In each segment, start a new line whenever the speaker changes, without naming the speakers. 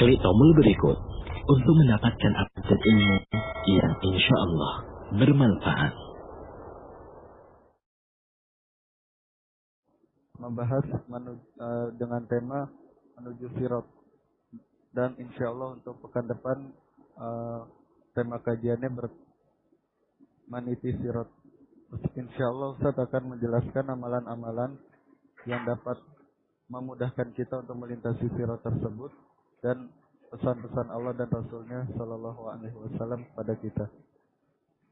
klik tombol berikut untuk mendapatkan update ilmu yang insya Allah bermanfaat.
Membahas dengan tema menuju sirat, dan insya Allah untuk pekan depan tema kajiannya meniti sirat. Insya Allah Ustaz akan menjelaskan amalan-amalan yang dapat memudahkan kita untuk melintasi sirat tersebut dan pesan-pesan Allah dan Rasulnya Sallallahu Alaihi Wasallam kepada kita.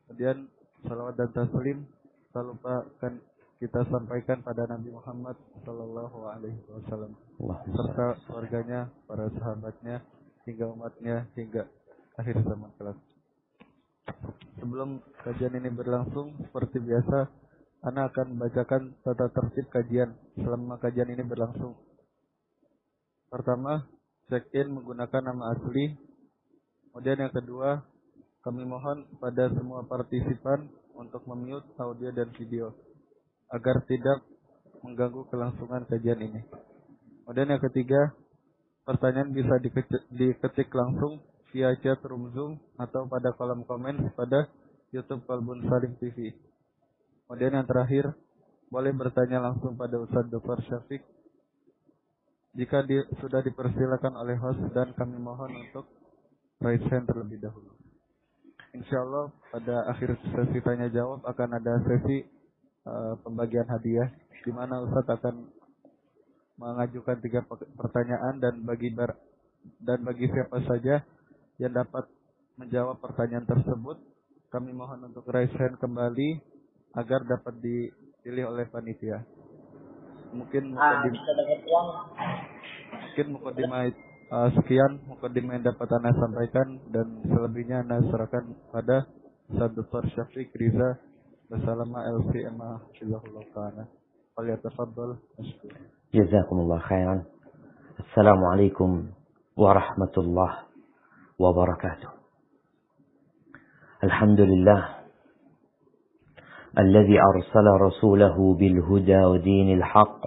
Kemudian salawat dan taslim tak lupa akan kita sampaikan pada Nabi Muhammad Sallallahu Alaihi Wasallam serta keluarganya, para sahabatnya, hingga umatnya hingga akhir zaman kelak. Sebelum kajian ini berlangsung, seperti biasa, Ana akan membacakan tata tertib kajian selama kajian ini berlangsung. Pertama, check-in menggunakan nama asli. Kemudian yang kedua, kami mohon pada semua partisipan untuk memute audio dan video agar tidak mengganggu kelangsungan kajian ini. Kemudian yang ketiga, pertanyaan bisa diketik langsung via chat room Zoom atau pada kolom komen pada YouTube Qalbun Salim TV. Kemudian yang terakhir, boleh bertanya langsung pada Ustaz Dr. Syafiq jika sudah dipersilakan oleh host, dan kami mohon untuk raise hand terlebih dahulu. Insya Allah pada akhir sesi tanya jawab akan ada sesi pembagian hadiah, di mana Ustaz akan mengajukan 3 pertanyaan dan bagi siapa saja yang dapat menjawab pertanyaan tersebut, kami mohon untuk raise hand kembali agar dapat dipilih oleh panitia. Mungkin mukadimah yang dapat Anda sampaikan, dan selebihnya Anda serahkan pada Ustaz Dr. Syafiq Riza bersama LCMA Hafizahullah Ta'ala. Falyatafaddal mashkur.
Jazakumullah khairan. Assalamualaikum warahmatullahi wabarakatuh. Alhamdulillah alladzi arsala rasulahu bil huda wa dinil haqq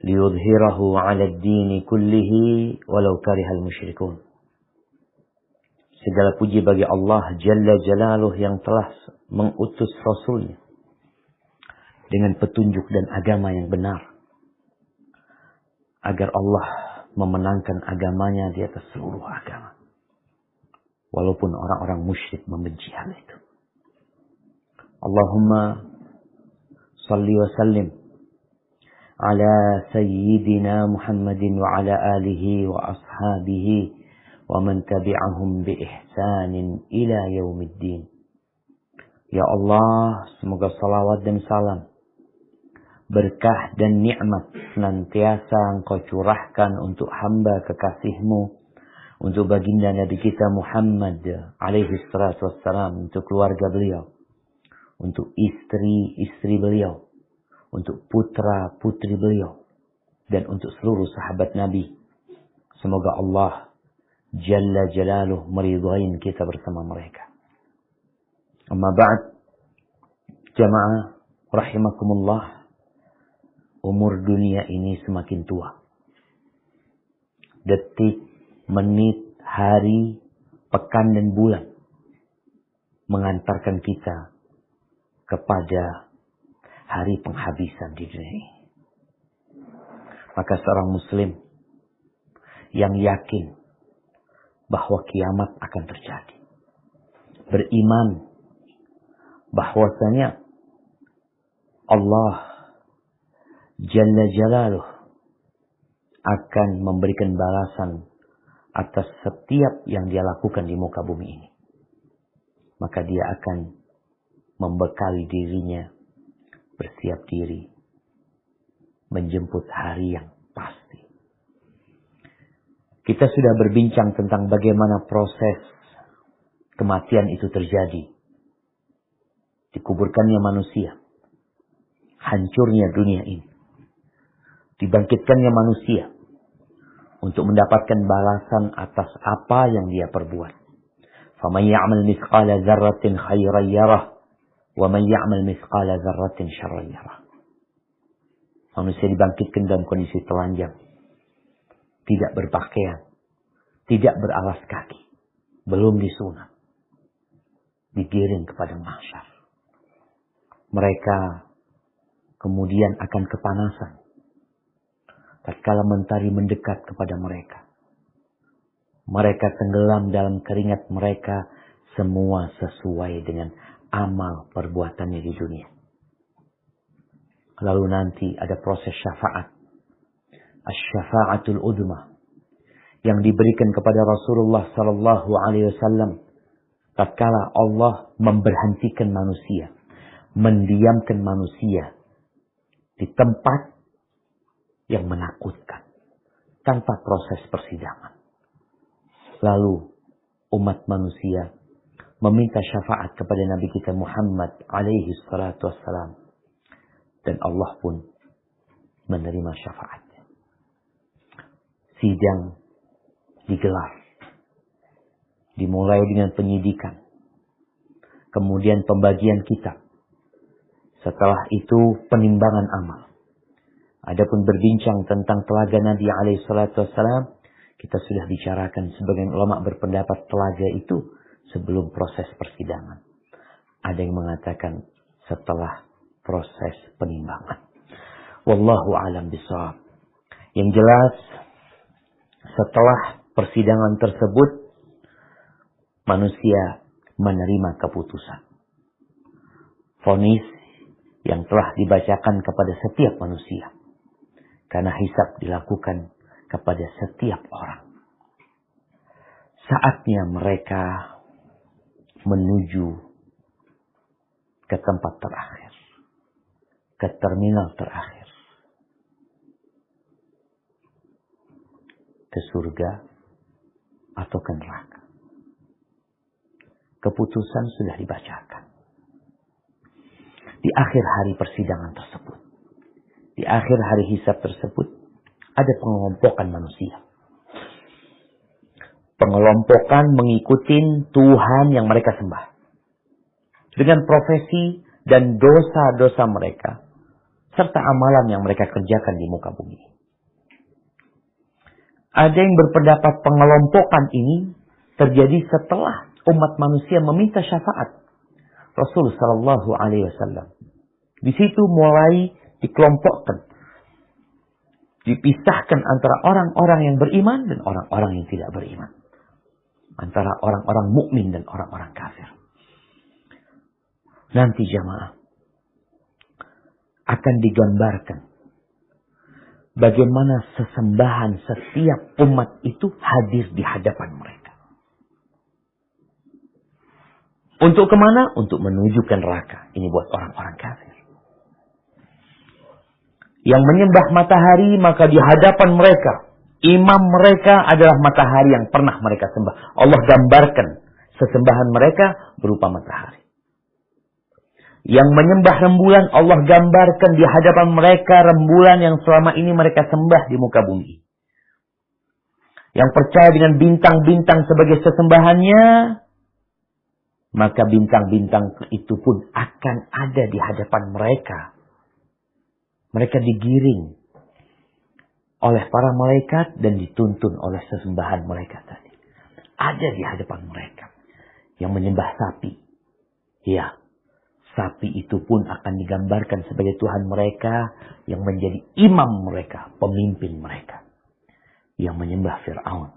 liyudhhirahu 'ala ad-din kullihi walau karihal musyrikun. Segala puji bagi Allah Jalla Jalaluh yang telah mengutus Rasulnya dengan petunjuk dan agama yang benar, agar Allah memenangkan agamanya di atas seluruh agama, walaupun orang-orang musyrik membenci hal itu. Allahumma salli wa sallim ala sayyidina Muhammadin wa ala alihi wa ashabihi wa man tabi'ahum bi ihsanin ila yaumiddin. Ya Allah, semoga salawat dan salam, berkah dan nikmat senantiasa Engkau curahkan untuk hamba kekasih-Mu, untuk baginda Nabi kita Muhammad alaihi salatu wassalam, untuk keluarga beliau, untuk istri-istri beliau, untuk putra-putri beliau, dan untuk seluruh sahabat Nabi. Semoga Allah Jalla Jalaluh meridhain kita bersama mereka. Amma ba'd, jamaah rahimakumullah. Umur dunia ini semakin tua. Detik, menit, hari, pekan dan bulan mengantarkan kita kepada hari penghabisan di dunia ini. Maka seorang muslim yang yakin bahwa kiamat akan terjadi, beriman bahwasanya Allah Jalla Jalaluh akan memberikan balasan atas setiap yang dia lakukan di muka bumi ini, maka dia akan membekali dirinya, bersiap diri menjemput hari yang pasti. Kita sudah berbincang tentang bagaimana proses kematian itu terjadi, dikuburkannya manusia, hancurnya dunia ini, dibangkitkannya manusia untuk mendapatkan balasan atas apa yang dia perbuat. فَمَنْ يَعْمَلْ مِثْقَالَ ذَرَّةٍ خَيْرًا يَرَهُ وَمَنْ يَعْمَلْ مِثْقَالَ ذَرَّةٍ شَرًّا يَرَهُ. Manusia dibangkitkan dalam kondisi telanjang, tidak berpakaian, tidak beralas kaki, belum disunat, digiring kepada mahsyar. Mereka kemudian akan kepanasan tatkala mentari mendekat kepada mereka. Mereka tenggelam dalam keringat mereka, semua sesuai dengan amal perbuatannya di dunia. Lalu nanti ada proses syafaat, asy-syafa'atul udhma, yang diberikan kepada Rasulullah sallallahu alaihi wasallam tatkala Allah memberhentikan manusia, mendiamkan manusia di tempat yang menakutkan tanpa proses persidangan. Lalu umat manusia meminta syafaat kepada Nabi kita Muhammad alaihi salatu wassalam, dan Allah pun menerima syafaatnya. Sidang digelar, dimulai dengan penyidikan, kemudian pembagian kitab, setelah itu penimbangan amal. Adapun berbincang tentang telaga Nabi alaihi salatu wassalam, kita sudah bicarakan, sebagian ulama berpendapat telaga itu sebelum proses persidangan. Ada yang mengatakan setelah proses penimbangan. Wallahu a'lam bishawab. Yang jelas, setelah persidangan tersebut, manusia menerima keputusan. Vonis yang telah dibacakan kepada setiap manusia. Karena hisab dilakukan kepada setiap orang. Saatnya mereka menuju ke tempat terakhir, ke terminal terakhir, ke surga atau ke neraka. Keputusan sudah dibacakan. Di akhir hari persidangan tersebut, di akhir hari hisab tersebut, ada pengelompokan manusia. Pengelompokan mengikuti Tuhan yang mereka sembah. Dengan profesi dan dosa-dosa mereka, serta amalan yang mereka kerjakan di muka bumi. Ada yang berpendapat pengelompokan ini terjadi setelah umat manusia meminta syafaat Rasul sallallahu alaihi wasallam. Di situ mulai dikelompokkan, dipisahkan antara orang-orang yang beriman dan orang-orang yang tidak beriman. Antara orang-orang mukmin dan orang-orang kafir. Nanti jamaah akan digambarkan bagaimana sesembahan setiap umat itu hadir di hadapan mereka. Untuk kemana? Untuk menuju ke neraka. Ini buat orang-orang kafir. Yang menyembah matahari, maka di hadapan mereka, imam mereka adalah matahari yang pernah mereka sembah. Allah gambarkan sesembahan mereka berupa matahari. Yang menyembah rembulan, Allah gambarkan di hadapan mereka rembulan yang selama ini mereka sembah di muka bumi. Yang percaya dengan bintang-bintang sebagai sesembahannya, maka bintang-bintang itu pun akan ada di hadapan mereka. Mereka digiring oleh para malaikat dan dituntun oleh sesembahan mereka tadi. Ada di hadapan mereka. Yang menyembah sapi. Ya, sapi itu pun akan digambarkan sebagai Tuhan mereka yang menjadi imam mereka, pemimpin mereka. Yang menyembah Fir'aun.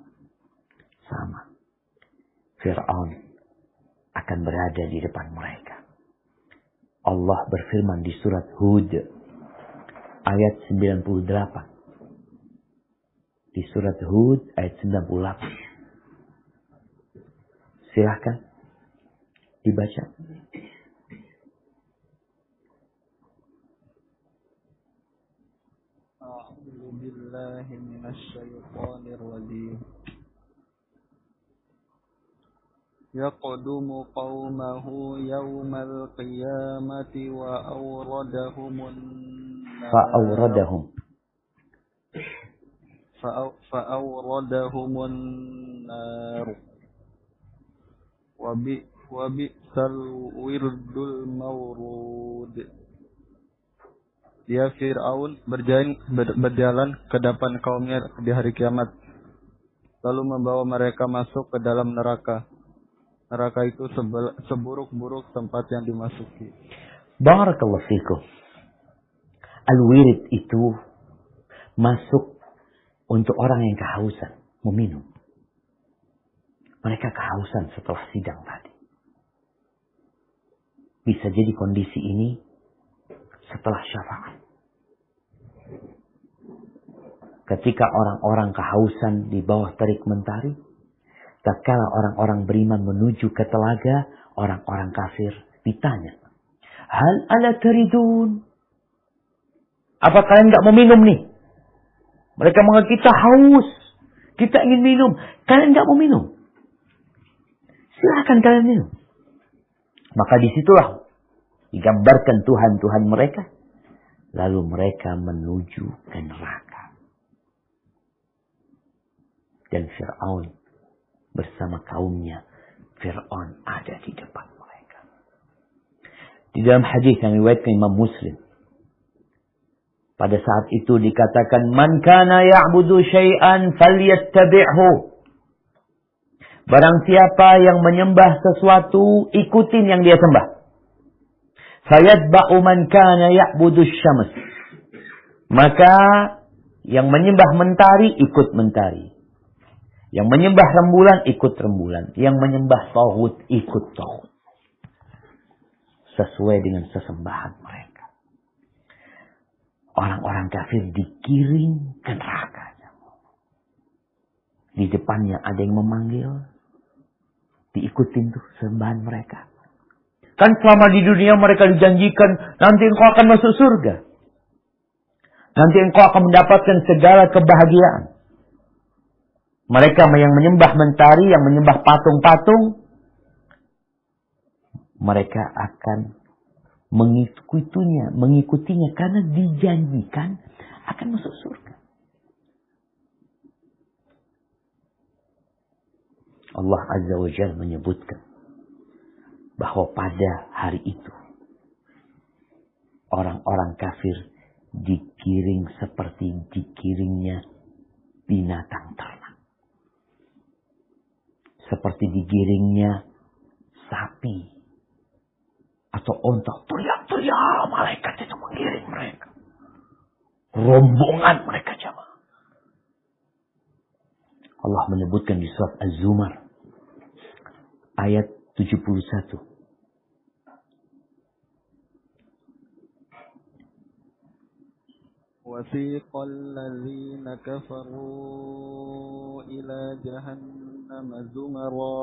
Sama. Fir'aun akan berada di depan mereka. Allah berfirman di surat Hud ayat 98. Di surat Hud ayat 98. Silahkan dibaca.
A'udzu billahi minasy syaithanir rajim. Yaqdumu qaumahu yawmal qiyamati wa awradahumun fa'awradahumun nar wa bi'sal wirdul mawrud. Dia Fir'aun berjalan ke depan kaumnya di hari kiamat. lalu membawa mereka masuk ke dalam neraka. Neraka itu seburuk-buruk tempat yang dimasuki.
Barakallahu fikum. Al-wirid itu masuk untuk orang yang kehausan, meminum. Mereka kehausan setelah sidang tadi. Bisa jadi kondisi ini setelah syafaat. Ketika orang-orang kehausan di bawah terik mentari, tatkala orang-orang beriman menuju ke telaga, orang-orang kafir ditanya, "Hal ala taridun?" Apa kalian enggak mau minum nih? Mereka mengatakan, kita haus, kita ingin minum. Kalian enggak mau minum? Silakan kalian minum. Maka disitulah digambarkan Tuhan-Tuhan mereka. Lalu mereka menuju ke neraka. Dan Fir'aun bersama kaumnya, Fir'aun ada di depan mereka. Di dalam hadis yang diriwayatkan Imam Muslim, pada saat itu dikatakan, "Man kana ya'budu syai'an falyattabi'hu." Barang siapa yang menyembah sesuatu, ikutin yang dia sembah. Fayatba'u man kana ya'budu syams. Maka yang menyembah mentari ikut mentari. Yang menyembah rembulan ikut rembulan. Yang menyembah tauhid ikut tauhid. Sesuai dengan sesembahan mereka. Orang-orang kafir digiring ke neraka. Di depannya ada yang memanggil. Diikutin tuh sembahan mereka. Kan selama di dunia mereka dijanjikan, nanti engkau akan masuk surga. Nanti engkau akan mendapatkan segala kebahagiaan. Mereka yang menyembah mentari, yang menyembah patung-patung, mereka akan mengikutinya karena dijanjikan akan masuk surga. Allah Azza wa Jalla menyebutkan bahwa pada hari itu orang-orang kafir digiring seperti digiringnya binatang ternak. Seperti digiringnya sapi atau onta. Teriak-teriak malaikat itu menggiring mereka. Rombongan mereka jamaah. Allah menyebutkan di surat Az-Zumar ayat 71.
وَسِيقَ الَّذِينَ كَفَرُوا إِلَى جَهَنَّمَ زُمَرًا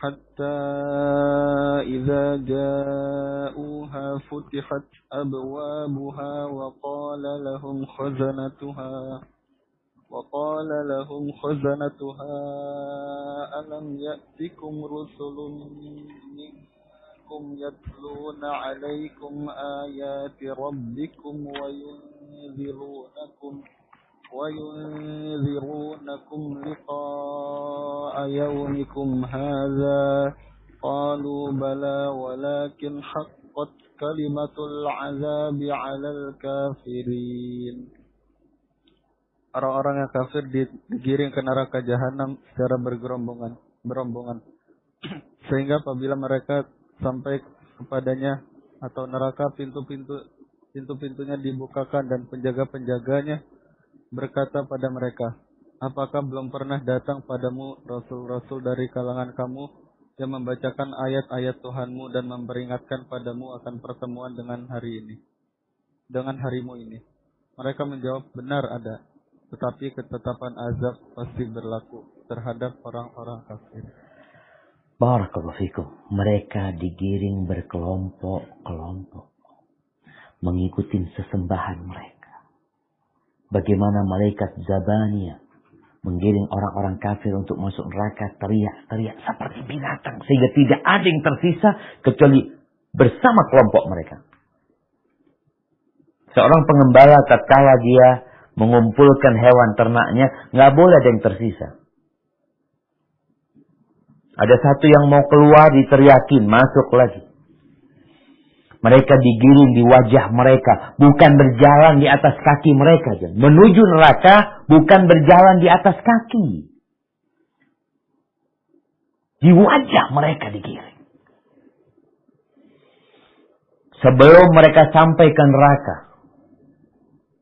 حَتَّى إِذَا جَاءُوهَا فُتِحَتْ أَبْوَابُهَا وقال لهم خزنتها ألم يأتكم رسل منكم يتلون عليكم آيات ربكم وينذرونكم لقاء يومكم هذا قالوا بلى ولكن حقت كلمة العذاب على الكافرين. Orang-orang yang kafir digiring ke neraka jahanam secara bergerombongan. Sehingga apabila mereka sampai kepadanya atau neraka, pintu-pintunya dibukakan dan penjaga-penjaganya berkata pada mereka, "Apakah belum pernah datang padamu rasul-rasul dari kalangan kamu yang membacakan ayat-ayat Tuhanmu dan memperingatkan padamu akan pertemuan dengan harimu ini?" Mereka menjawab, "Benar ada. Tetapi ketetapan azab pasti berlaku terhadap orang-orang kafir."
Barakallahu fikum. Mereka digiring berkelompok-kelompok. Mengikuti sesembahan mereka. Bagaimana malaikat Zabaniyah menggiring orang-orang kafir untuk masuk neraka, teriak-teriak seperti binatang. Sehingga tidak ada yang tersisa kecuali bersama kelompok mereka. Seorang pengembala tatkala dia mengumpulkan hewan ternaknya, nggak boleh ada yang tersisa. Ada satu yang mau keluar diteriakin, masuk lagi. Mereka digiring di wajah mereka, bukan berjalan di atas kaki mereka. Menuju neraka, bukan berjalan di atas kaki. Di wajah mereka digiring. Sebelum mereka sampai ke neraka.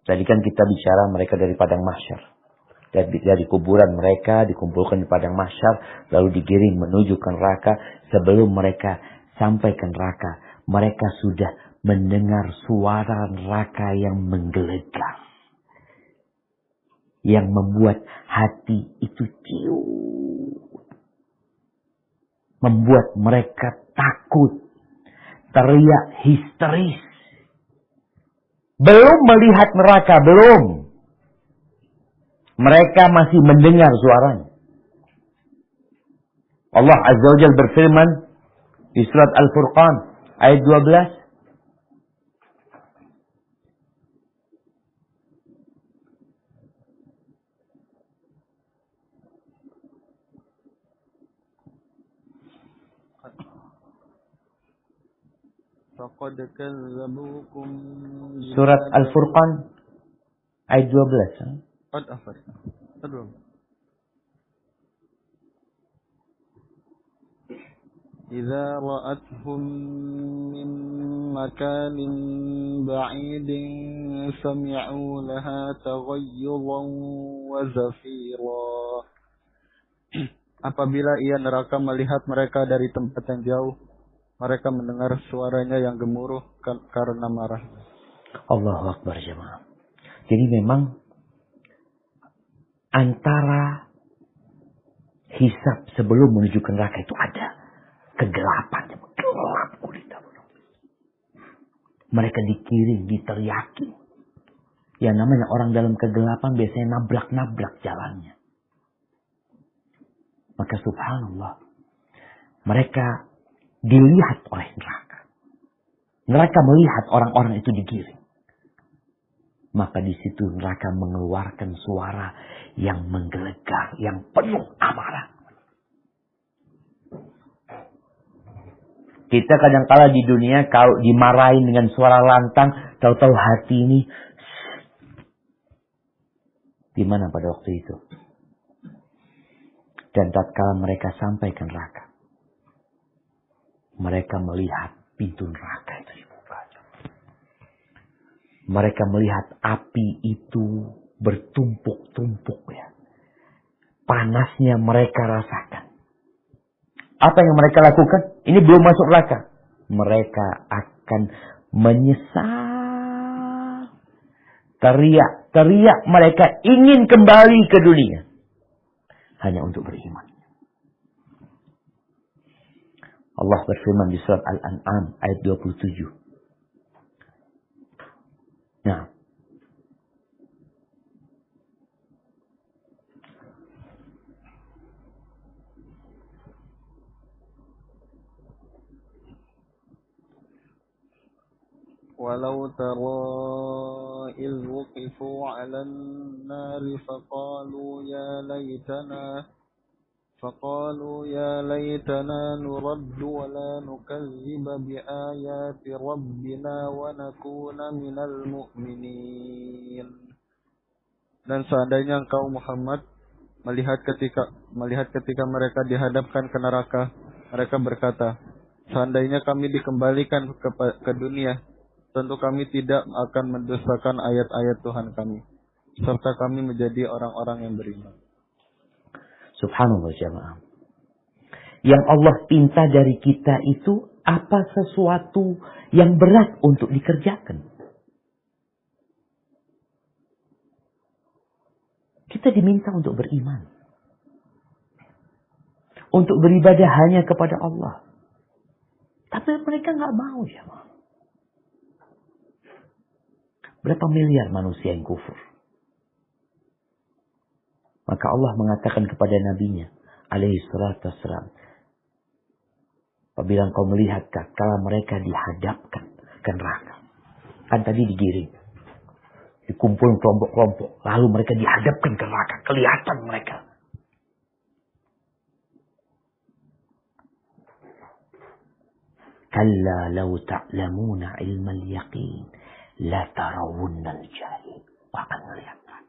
Tadi kan kita bicara mereka dari padang mahsyar. Dari kuburan mereka dikumpulkan di padang mahsyar. Lalu digiring menuju ke neraka. Sebelum mereka sampai ke neraka. Mereka sudah mendengar suara neraka yang menggelegar. Yang membuat hati itu ciut. Membuat mereka takut. Teriak histeris. Belum melihat neraka, belum. Mereka masih mendengar suaranya. Allah Azza wa Jalla berfirman di surat Al-Furqan ayat 12. Surat Al-Furqan ayat 12.
إذا رأتهم من مكان بعيد سمعوا لها تغيظا وزفيرا. Apabila ia neraka melihat mereka dari tempat yang jauh, mereka mendengar suaranya yang gemuruh karena marah.
Allahu Akbar jemaah. Jadi memang antara hisab sebelum menuju ke neraka itu ada kegelapan. Gelap gulita. Mereka dikirim, diteriaki. Yang namanya orang dalam kegelapan biasanya nabrak-nabrak jalannya. Maka subhanallah. Mereka dilihat oleh neraka. Neraka melihat orang-orang itu digiring. Maka di situ neraka mengeluarkan suara yang menggelegar, yang penuh amarah. Kita kadang-kala di dunia kalau dimarahin dengan suara lantang, tahu-tahu hati ini di mana pada waktu itu. Dan tatkala mereka sampai ke neraka, mereka melihat pintu neraka itu dibuka. Mereka melihat api itu bertumpuk-tumpuk ya. Panasnya mereka rasakan. Apa yang mereka lakukan? Ini belum masuk neraka. Mereka akan menyesal. Teriak mereka ingin kembali ke dunia. Hanya untuk beriman. Allah berfirman di surat Al-An'am ayat 27. Nah.
Walau tara iz wuqifu 'alan nari faqalu ya laytana nuraddu wa la nukazziba bi ayati rabbina wa nakuna minal mu'minin. Dan seandainya engkau Muhammad melihat ketika mereka dihadapkan ke neraka, mereka berkata, seandainya kami dikembalikan ke dunia, tentu kami tidak akan mendustakan ayat-ayat Tuhan kami, serta kami menjadi orang-orang yang beriman.
Subhanallah jamaah. Yang Allah pinta dari kita itu apa sesuatu yang berat untuk dikerjakan. Kita diminta untuk beriman. Untuk beribadah hanya kepada Allah. Tapi mereka nggak mau jamaah. Berapa miliar manusia yang kufur? Maka Allah mengatakan kepada nabinya, alaihi salatu wassalam, apabila engkau melihat tatkala mereka dihadapkan ke neraka. Kan tadi digiring. Dikumpul kelompok-kelompok. Lalu mereka dihadapkan ke neraka. Kelihatan mereka. Kalla law ta'lamuna ilmal yaqin. La tarawunnal jahim. Akan melihatkan.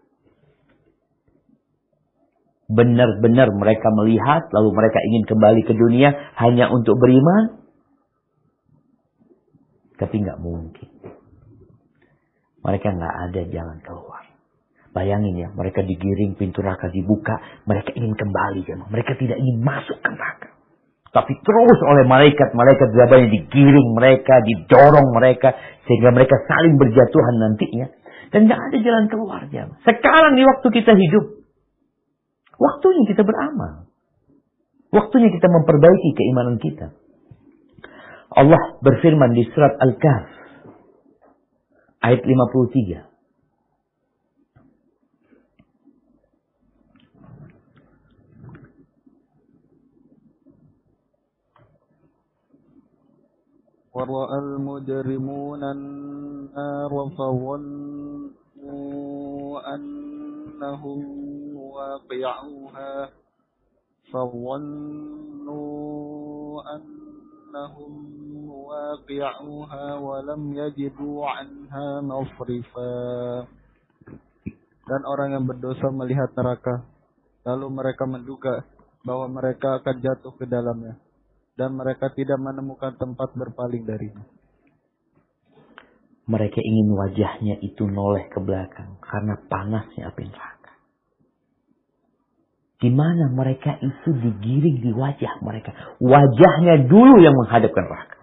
benar-benar mereka melihat lalu mereka ingin kembali ke dunia hanya untuk beriman? Tapi nggak mungkin. Mereka nggak ada jalan keluar. Bayangin ya, mereka digiring, pintu neraka dibuka, mereka ingin kembali. Mereka tidak ingin masuk ke neraka. Tapi terus oleh malaikat Zabaniyah digiring mereka, didorong mereka, sehingga mereka saling berjatuhan nantinya. Dan nggak ada jalan keluar. Sekarang di waktu kita hidup, waktunya kita beramal. Waktunya kita memperbaiki keimanan kita. Allah berfirman di surat Al-Kahf, ayat 53.
وَرَأَى الْمُجْرِمُونَ النَّارَ فَظَنُّوا أَنَّهُمْ واقعوها وَلَمْ يَجِدُوا عَنْهَا مَصْرِفًا. Dan orang yang berdosa melihat neraka, lalu mereka menduga bahwa mereka akan jatuh ke dalamnya, dan mereka tidak menemukan tempat berpaling darinya.
Mereka ingin wajahnya itu noleh ke belakang karena panasnya api neraka. Di mana mereka itu digiring di wajah mereka. Wajahnya dulu yang menghadap ke neraka.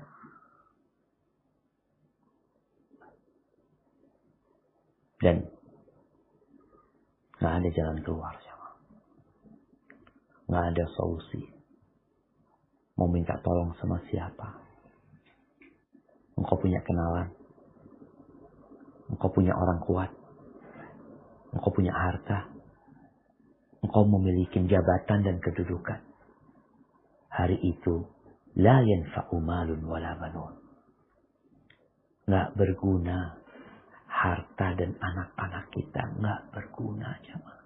Dan nggak ada jalan keluar. Nggak ada solusi. Mau minta tolong sama siapa? Engkau punya kenalan. Engkau punya orang kuat. Engkau punya harta. Engkau memiliki jabatan dan kedudukan. Hari itu, la yanfa'u malun wala banun. Nggak berguna. Harta dan anak-anak kita nggak berguna, jemaah.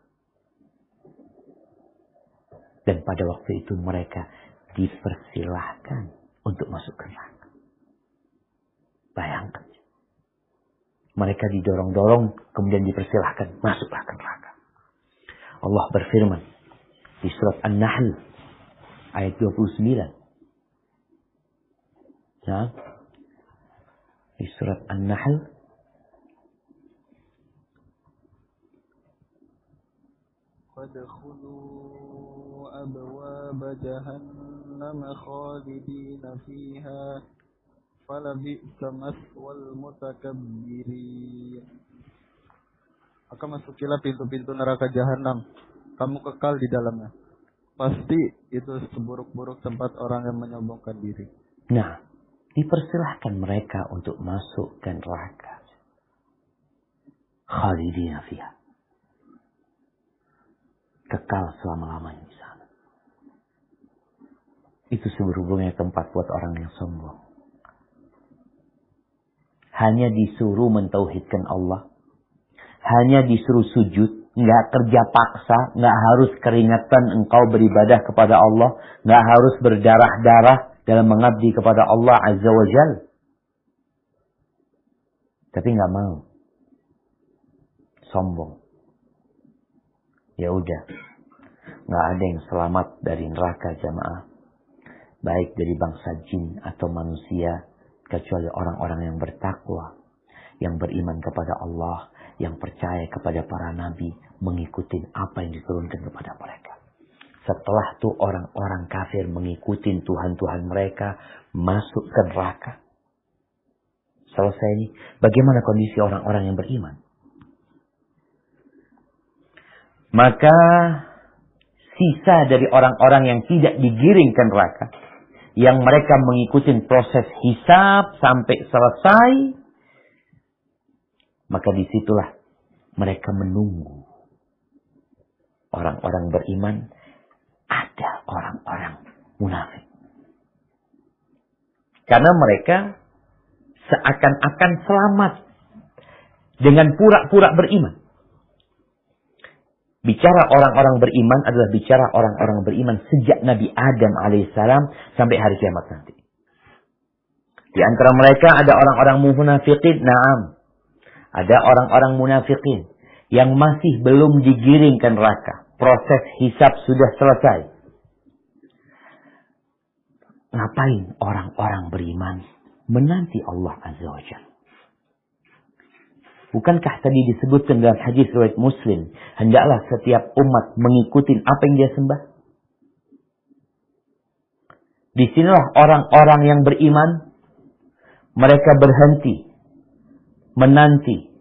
Dan pada waktu itu mereka dipersilahkan untuk masuk ke neraka. Bayangkan. Mereka didorong-dorong, kemudian dipersilahkan, masuklah ke neraka. Allah berfirman di surat An-Nahl ayat 29. Nah, di surat An-Nahl
فَادْخُلُوا أَبْوَابَ جَهَنَّمَ خَالِدِينَ فِيهَا فَلَبِئْسَ مَثْوَى الْمُتَكَبِّرِينَ. Maka masukilah pintu-pintu neraka jahanam, kamu kekal di dalamnya. Pasti itu seburuk-buruk tempat orang yang menyombongkan diri.
Nah, dipersilahkan mereka untuk masuk ke neraka. Khalidina fiha. Kekal selama-lamanya di sana. Itu seberhubungnya tempat buat orang yang sombong. Hanya disuruh mentauhidkan Allah. Hanya disuruh sujud. Nggak kerja paksa. Nggak harus keringatan engkau beribadah kepada Allah. Nggak harus berdarah-darah dalam mengabdi kepada Allah Azza wa Jal. Tapi nggak mau. Sombong. Ya udah, nggak ada yang selamat dari neraka, jamaah. Baik dari bangsa jin atau manusia, kecuali orang-orang yang bertakwa, yang beriman kepada Allah, yang percaya kepada para nabi, mengikuti apa yang diturunkan kepada mereka. Setelah itu orang-orang kafir mengikuti Tuhan-Tuhan mereka, masuk ke neraka. Selesai ini, bagaimana kondisi orang-orang yang beriman? Maka sisa dari orang-orang yang tidak digiring ke neraka, yang mereka mengikuti proses hisab sampai selesai, maka disitulah mereka menunggu orang-orang beriman. Ada orang-orang munafik. Karena mereka seakan-akan selamat dengan pura-pura beriman. Bicara orang-orang beriman adalah bicara orang-orang beriman sejak Nabi Adam alaihissalam sampai hari kiamat nanti. Di antara mereka ada orang-orang munafikin, na'am. Ada orang-orang munafikin yang masih belum digiring ke neraka. proses hisab sudah selesai. Ngapain orang-orang beriman menanti Allah Azza wa Jalla? Bukankah tadi disebutkan dalam hadis riwayat Muslim, hendaklah setiap umat mengikuti apa yang dia sembah? Disinilah orang-orang yang beriman, mereka berhenti, menanti.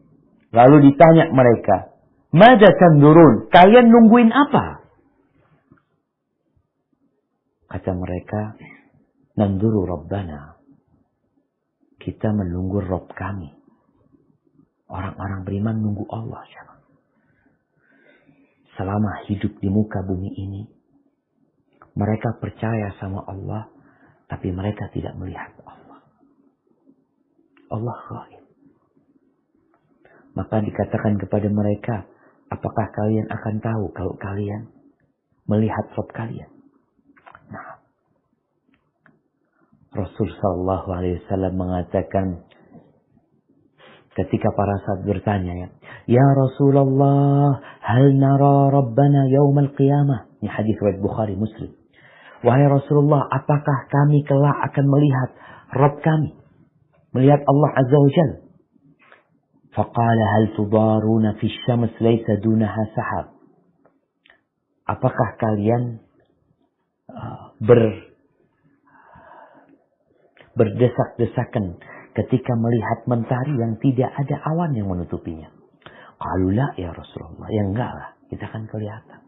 Lalu ditanya mereka, "Madza tanzurun? Kalian nungguin apa?" Kata mereka, "Nanzuru Rabbana." Kita menunggu Rabb kami. Orang-orang beriman nunggu Allah. Selama hidup di muka bumi ini, mereka percaya sama Allah, tapi mereka tidak melihat Allah. Allah ghaib. Maka dikatakan kepada mereka, apakah kalian akan tahu kalau kalian melihat Rabb kalian? Nah, Rasul sallallahu alaihi wasallam mengatakan, ketika para sahabat bertanya, "Ya Rasulullah, hal nara Rabbana yaumal qiyamah?" Ini hadis riwayat Bukhari Muslim. "Wahai Rasulullah, apakah kami kelak akan melihat Rabb kami? Melihat Allah Azza wa Jalla?" Faqala hal tudaruna fi syams laysa dunaha sahab. Apakah kalian berdesak-desakan ketika melihat mentari yang tidak ada awan yang menutupinya? Qalu la ya Rasulullah. Ya enggak lah, kita akan kelihatan.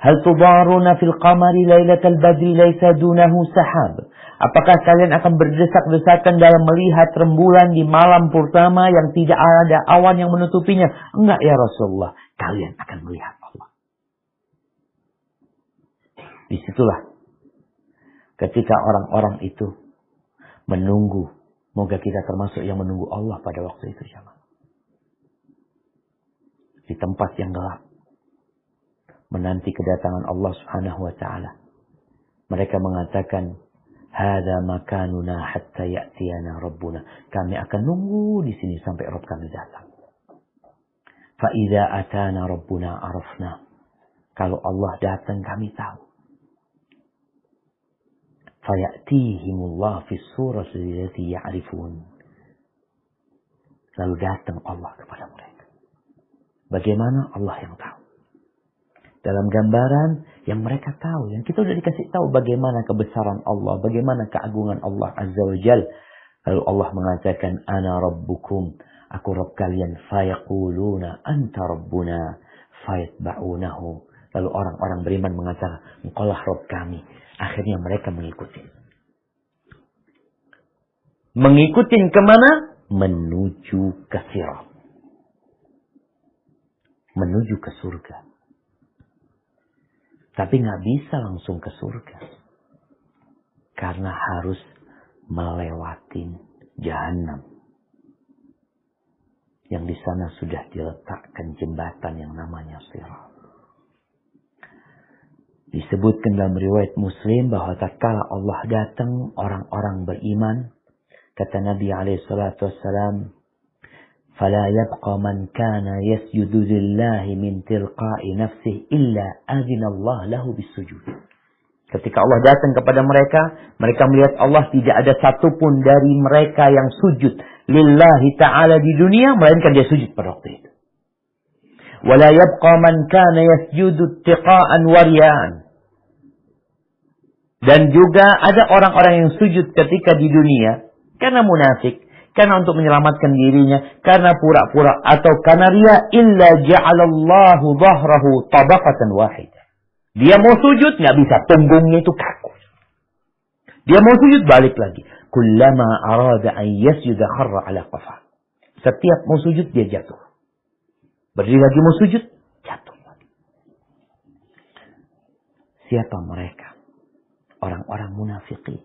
Hal tudaruna fil qamari lailatal badri laisa dunahu sahab. Apakah kalian akan berdesak-desakan dalam melihat rembulan di malam purnama yang tidak ada awan yang menutupinya? Enggak ya Rasulullah, kalian akan melihat Allah. Disitulah ketika orang-orang itu menunggu. Moga kita termasuk yang menunggu Allah pada waktu itu, jemaah. Di tempat yang gelap, menanti kedatangan Allah Subhanahu wa taala. Mereka mengatakan, "Hadza makanuna hatta ya'tiyana rabbuna." Kami akan nunggu di sini sampai Rabb kami datang. Fa idza atana rabbuna arafna. Kalau Allah datang kami tahu. Fayatihimullah fi surati allati ya'rifun. Lalu datang Allah kepada mereka. Bagaimana? Allah yang tahu. Dalam gambaran yang mereka tahu, yang kita sudah dikasih tahu bagaimana kebesaran Allah, bagaimana keagungan Allah Azza wa Jalla. Lalu Allah mengatakan, "Ana rabbukum." Aku Rabb kalian. Fayaquluna anta rabbuna fayatba'unahu. Lalu orang-orang beriman mengatakan, "Engkaulah Rabb kami." Akhirnya mereka mengikuti. Mengikuti kemana? Menuju ke sirat. Menuju ke surga. Tapi nggak bisa langsung ke surga. Karena harus melewati Jahannam. Yang di sana sudah diletakkan jembatan yang namanya sirat. Disebutkan dalam riwayat Muslim bahwa tatkala Allah datang, orang-orang beriman, kata Nabi SAW, "Fala yabqa man kana yasjudu lillahi min tilqa'i nafsihi illa adina Allah lahu bisujud." Ketika Allah datang kepada mereka, mereka melihat Allah, tidak ada satupun dari mereka yang sujud lillahi ta'ala di dunia, melainkan dia sujud pada waktu itu. Wala yabqa man kana yasjudu tiqa'an wariya'an. Dan juga ada orang-orang yang sujud ketika di dunia karena munafik, karena untuk menyelamatkan dirinya, karena pura-pura atau karena riya, illa ja'alallahu dhahrahu tabaqatan wahidah. Dia mau sujud nggak bisa, punggungnya itu kaku. Dia mau sujud balik lagi. Kullama arada an yasjuda kharra ala qafah. Setiap mau sujud dia jatuh. Berdiri lagi mau sujud, jatuh. Siapa mereka? Orang-orang munafikin.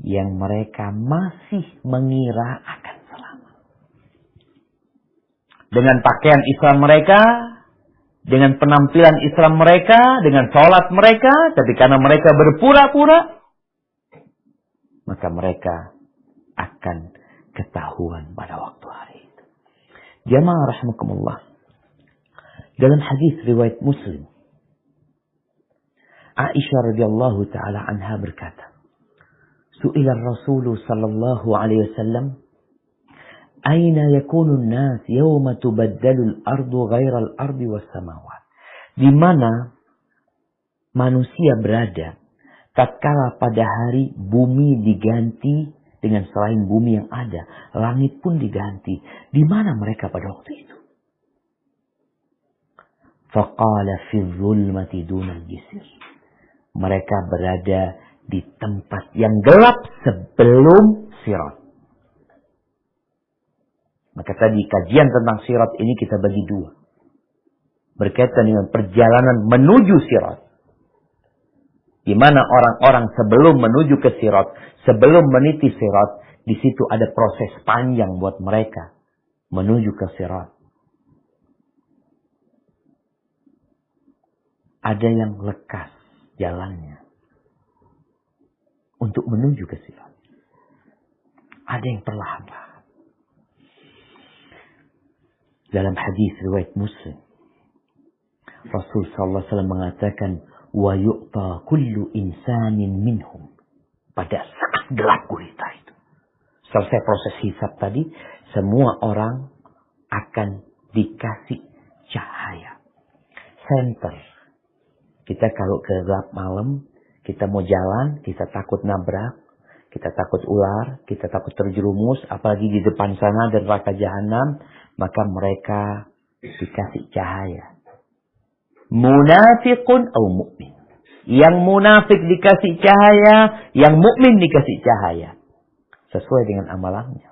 Yang mereka masih mengira akan selamat. Dengan pakaian Islam mereka, dengan penampilan Islam mereka, dengan sholat mereka, tapi karena mereka berpura-pura, maka mereka akan ketahuan pada waktu hari itu. Jamaah rahimakumullah. Dalam hadis riwayat Muslim, Aisyah radhiyallahu taala anha berkata, Su'ila Rasul sallallahu alaihi wasallam, "Aina yakunu an-nas yawma tubaddalu al-ardu ghaira al-ardi was-samawat?" Di mana manusia berada tatkala pada hari bumi diganti dengan selain bumi yang ada, langit pun diganti. Di mana mereka pada waktu itu? Faqala fi dhulmati dunal jisr. Mereka berada di tempat yang gelap sebelum sirat. Maka tadi kajian tentang sirat ini kita bagi dua. Berkaitan dengan perjalanan menuju sirat. Di mana orang-orang sebelum menuju ke sirat, sebelum meniti sirat, di situ ada proses panjang buat mereka menuju ke sirat. Ada yang lekas jalannya untuk menuju ke sirat. Ada yang perlahan-lahan. Dalam hadis riwayat Muslim, Rasul sallallahu alaihi wasallam mengatakan, wa yu'ta kullu insanin minhum. Pada saat gelap gulita itu, selesai proses hisab tadi, semua orang akan dikasih cahaya. Center. Kita kalau ke gelap malam, kita mau jalan, kita takut nabrak, kita takut ular, kita takut terjerumus, apalagi di depan sana ada neraka jahanam, maka mereka dikasih cahaya. Munafiqun atau mu'min. Yang munafik dikasih cahaya, yang mukmin dikasih cahaya. Sesuai dengan amalannya.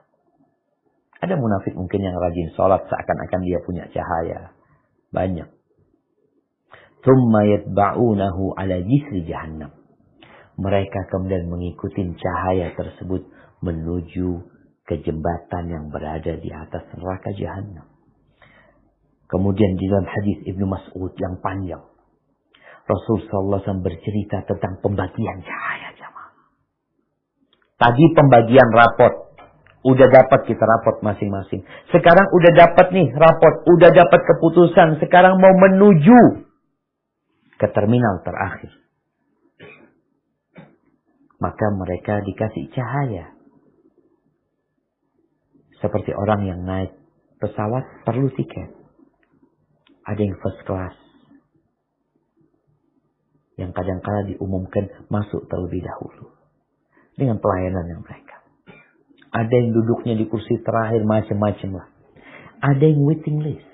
Ada munafik mungkin yang rajin sholat seakan-akan dia punya cahaya. Banyak. Thumma yatba'unahu ala jisri jahannam. Mereka kemudian mengikuti cahaya tersebut menuju ke jembatan yang berada di atas neraka jahannam. Kemudian di dalam hadis Ibnu Mas'ud yang panjang, Rasul sallallahu alaihi wasallam bercerita tentang pembagian cahaya jamaah. Tadi pembagian rapot. Udah dapat kita rapot masing-masing. Sekarang udah dapat nih rapot, udah dapat keputusan, sekarang mau menuju ke terminal terakhir. Maka mereka dikasih cahaya. Seperti orang yang naik pesawat perlu tiket. Ada yang first class. Yang kadang-kala diumumkan masuk terlebih dahulu. Dengan pelayanan yang mereka. Ada yang duduknya di kursi terakhir, macam-macam lah. Ada yang waiting list.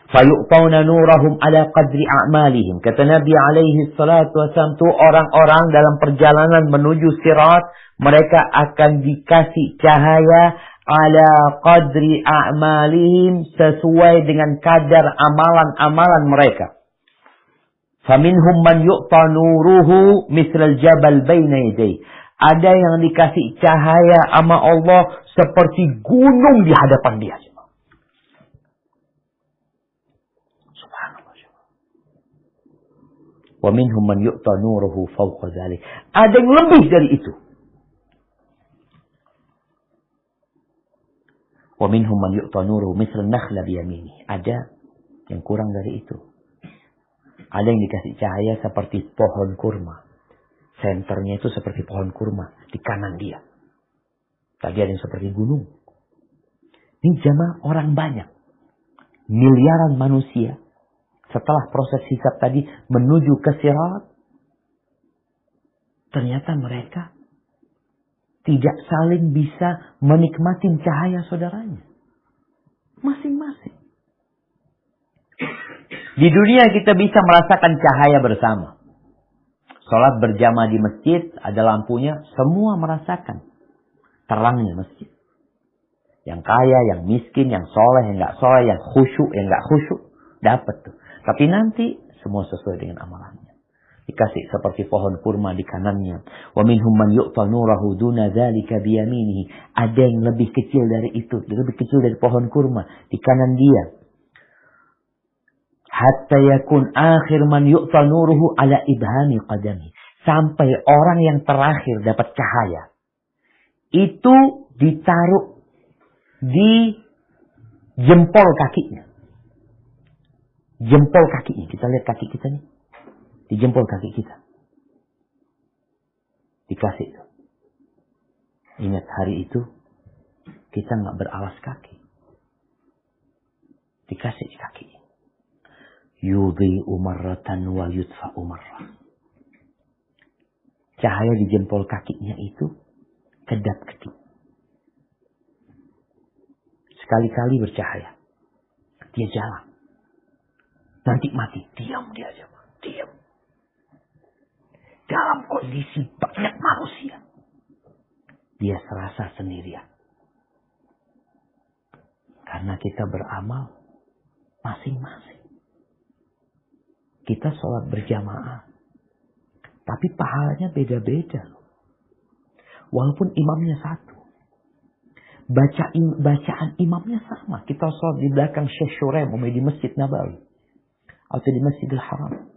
Fayu'tawna nurahum ala qadri a'malihim. Kata Nabi alaihi salatu wasallam, itu orang-orang dalam perjalanan menuju sirat, mereka akan dikasih cahaya ala qadri a'malihim, sesuai dengan kadar amalan-amalan mereka. Faminhum man yu'ta nuruhu mislal jabal baina yadayhi. Ada yang dikasih cahaya sama Allah seperti gunung di hadapan dia. Wa minhum man yu'ta nuruhu fawqa dzalik. Ada yang lebih dari itu. Wa minhum man yu'ta nuruhu misal nakhla bi yamini. Ada yang kurang dari itu. Ada yang dikasih cahaya seperti pohon kurma. Senternya itu seperti pohon kurma di kanan dia. Tadi ada yang seperti gunung. Ini jamaah orang banyak. Miliaran manusia. Setelah proses hisab tadi menuju ke sirat, ternyata mereka tidak saling bisa menikmati cahaya saudaranya. Masing-masing. Di dunia kita bisa merasakan cahaya bersama. Salat berjamaah di masjid, ada lampunya, semua merasakan terangnya masjid. Yang kaya, yang miskin, yang soleh, yang gak soleh, yang khusyuk, yang gak khusyuk, dapat tuh. Tapi nanti semua sesuai dengan amalannya. Dikasih seperti pohon kurma di kanannya. Wa minhum man yu'ta nurahu duna dzalika bi yaminihi. Ada yang lebih kecil dari itu, lebih kecil dari pohon kurma di kanan dia. Hatta yakun akhir man yu'ta nuruhu ala ibhami qadami. Sampai orang yang terakhir dapat cahaya. Itu ditaruh di jempol kakinya. Jempol kakinya. Kita lihat kaki kita nih. Di jempol kaki kita. Dikasih itu. Ingat hari itu kita nggak beralas kaki. Dikasih di kaki. Yudhi umarratan wa yudfa umarrah. Cahaya di jempol kakinya itu kedap-kedip. Sekali-kali bercahaya. Dia jalan. Nanti mati. Diam dia aja. Diam. Dalam kondisi banyak manusia. Dia serasa sendirian. Karena kita beramal masing-masing. Kita sholat berjamaah. Tapi pahalanya beda-beda. Walaupun imamnya satu. Bacaan imamnya sama. Kita sholat di belakang Syekh Shurem di Masjid Nabawi. Atau di Masjidil Haram.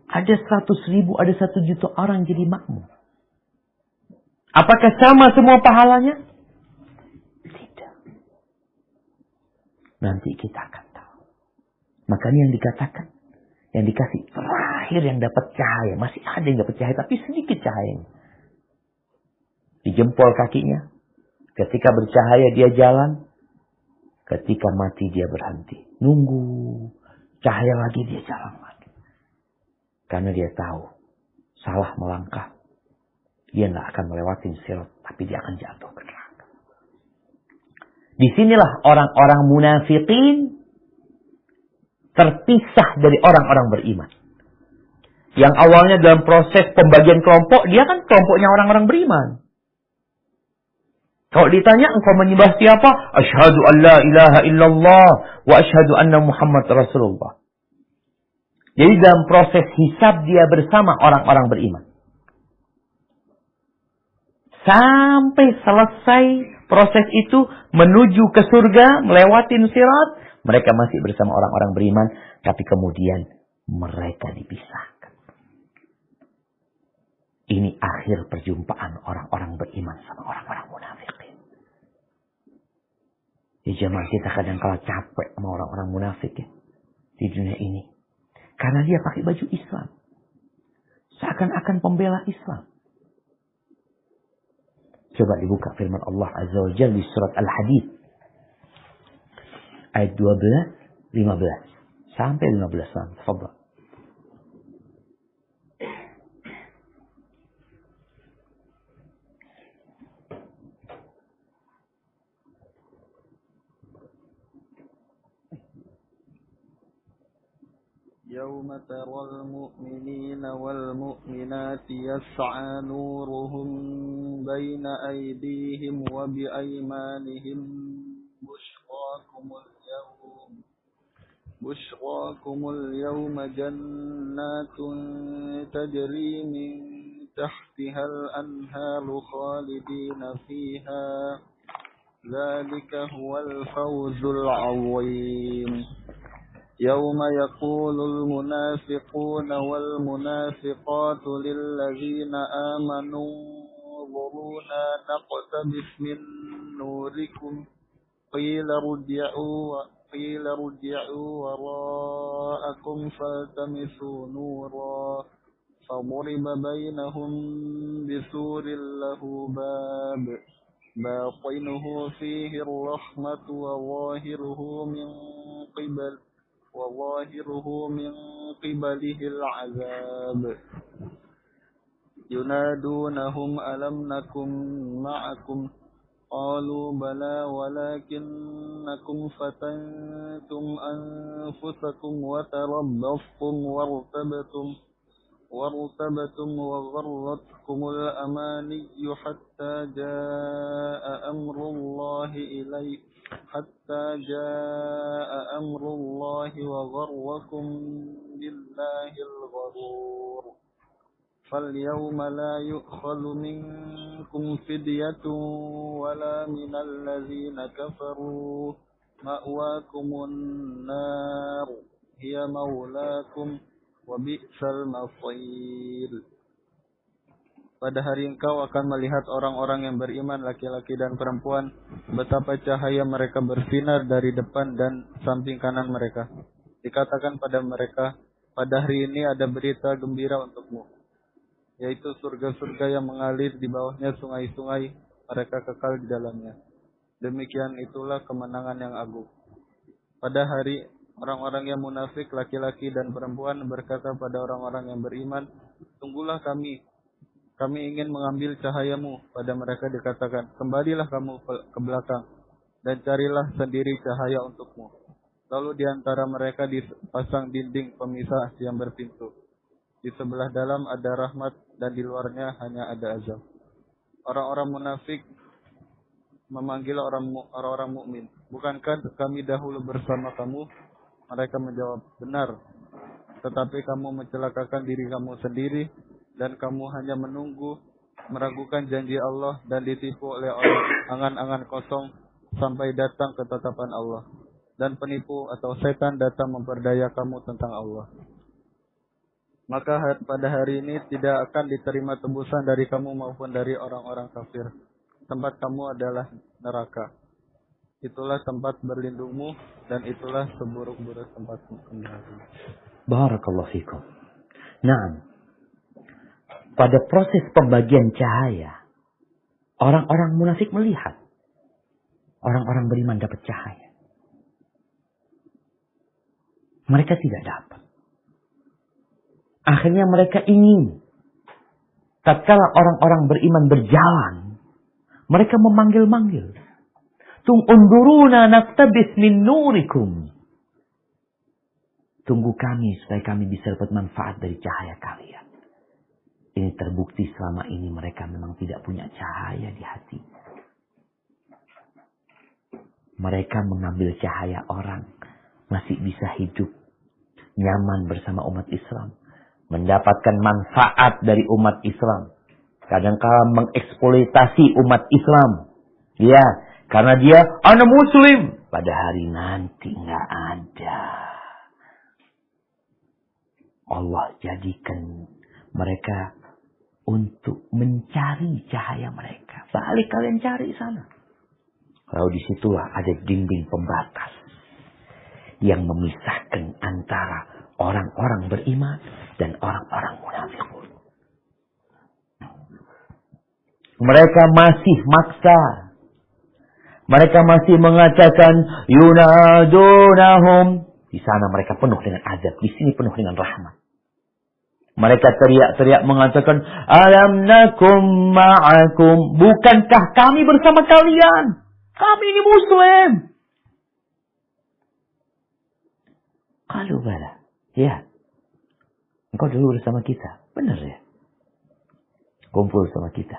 Ada 100.000, ada 1 juta orang jadi makmum. Apakah sama semua pahalanya? Tidak. Nanti kita akan tahu. Makanya yang dikatakan, yang dikasih terakhir yang dapat cahaya. Masih ada yang dapat cahaya, tapi sedikit cahayanya. Di jempol kakinya. Ketika bercahaya dia jalan. Ketika mati dia berhenti. Nunggu. Cahaya lagi dia jalan lagi. Karena dia tahu. Salah melangkah. Dia tidak akan melewati sirat. Tapi dia akan jatuh ke neraka. Disinilah orang-orang munafikin. Terpisah dari orang-orang beriman. Yang awalnya dalam proses pembagian kelompok. Dia kan kelompoknya orang-orang beriman. Kalau ditanya engkau menyembah siapa? Asyhadu an la ilaha illallah wa asyhadu anna Muhammad Rasulullah. Jadi dalam proses hisab dia bersama orang-orang beriman. Sampai selesai proses itu menuju ke surga, melewatin sirat, mereka masih bersama orang-orang beriman, tapi kemudian mereka dipisahkan. Ini akhir perjumpaan orang-orang beriman sama orang-orang munafikin. Ya jemaah, kita kadang-kala capek sama orang-orang munafik ya, di dunia ini. Karena dia pakai baju Islam. Seakan-akan pembela Islam. Coba dibuka firman Allah Azza wa Jalla di surat Al-Hadid. Ayat 12, 15. Sampai 15. Tafadhal.
يوم ترى المؤمنين والمؤمنات يسعى نورهم بين أيديهم وبأيمانهم بشراكم اليوم جنات تجري من تحتها الأنهار خالدين فيها ذلك هو الفوز العظيم يوم يقول المنافقون والمنافقات للذين آمنوا انظرونا نقتبس من نوركم قيل ارجعوا وراءكم فالتمسوا نورا فضرب بينهم بسور له باب باطنه فيه الرحمة وظاهره من قبله العذاب ينادونهم ألم نكن معكم قالوا بلى ولكنكم فتنتم أنفسكم وتربصتم وارتبتم وغرتكم الأماني حتى جاء أمر الله وغركم بالله الغرور فاليوم لا يؤخذ منكم فدية ولا من الذين كفروا مأواكم النار هي مولاكم وبئس المصير. pada hari engkau akan melihat orang-orang yang beriman laki-laki dan perempuan, betapa cahaya mereka bersinar dari depan dan samping kanan mereka. Dikatakan pada mereka, pada hari ini ada berita gembira untukmu, yaitu surga-surga yang mengalir di bawahnya sungai-sungai, mereka kekal di dalamnya. Demikian itulah kemenangan yang agung. Pada hari orang-orang yang munafik laki-laki dan perempuan berkata pada orang-orang yang beriman, tunggulah kami ingin mengambil cahayamu. Pada mereka dikatakan, kembalilah kamu ke belakang dan carilah sendiri cahaya untukmu. Lalu di antara mereka dipasang dinding pemisah yang berpintu. Di sebelah dalam ada rahmat dan di luarnya hanya ada azab. Orang-orang munafik memanggil orang-orang mukmin, bukankah kami dahulu bersama kamu? Mereka menjawab, benar. Tetapi kamu mencelakakan diri kamu sendiri, dan kamu hanya menunggu, meragukan janji Allah dan ditipu oleh angan-angan kosong sampai datang ketetapan Allah. Dan penipu atau setan datang memperdaya kamu tentang Allah. Maka pada hari ini tidak akan diterima tebusan dari kamu maupun dari orang-orang kafir. Tempat kamu adalah neraka. Itulah tempat berlindungmu dan itulah seburuk-buruk tempatmu kembali.
Barakallahu fikum. Nah, pada proses pembagian cahaya, orang-orang munafik melihat orang-orang beriman dapat cahaya. Mereka tidak dapat. Akhirnya mereka ingin, tatkala orang-orang beriman berjalan, mereka memanggil-manggil. Unduruna naktabis min nurikum. Tunggu kami supaya kami bisa dapat manfaat dari cahaya kalian. Ini terbukti selama ini mereka memang tidak punya cahaya di hati. Mereka mengambil cahaya orang, masih bisa hidup nyaman bersama umat Islam, mendapatkan manfaat dari umat Islam. Kadang-kala mengeksploitasi umat Islam. Ya, karena dia anak muslim. Pada hari nanti nggak ada. Allah jadikan mereka untuk mencari cahaya mereka. Balik kalian cari sana. Lalu disitulah ada dinding pembatas yang memisahkan antara orang-orang beriman dan orang-orang munafik. Mereka masih maksa. Mereka masih mengatakan yunadunahum. Di sana mereka penuh dengan azab, di sini penuh dengan rahmat. Mereka teriak-teriak mengatakan alam nakum ma'akum. Bukankah kami bersama kalian? Kami ini muslim. Kalau bala, ya, engkau dulu bersama kita, benar ya? Kumpul sama kita,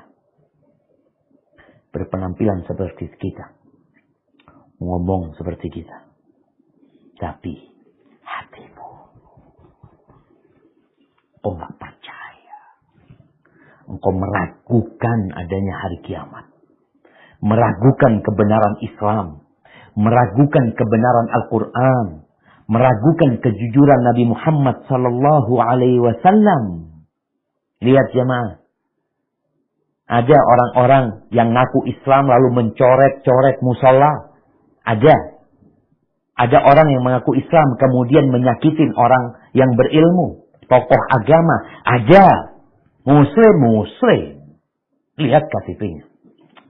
berpenampilan seperti kita, ngomong seperti kita, tapi hatimu, engkau nggak percaya, engkau meragukan adanya hari kiamat, meragukan kebenaran Islam, meragukan kebenaran Al-Quran, meragukan kejujuran Nabi Muhammad sallallahu alaihi wasallam. Lihat jemaah. Ada orang-orang yang ngaku Islam lalu mencoret-coret musola. Ada. Ada orang yang mengaku Islam kemudian menyakitin orang yang berilmu, tokoh agama. Ada. Muslim. Lihat KTP-nya.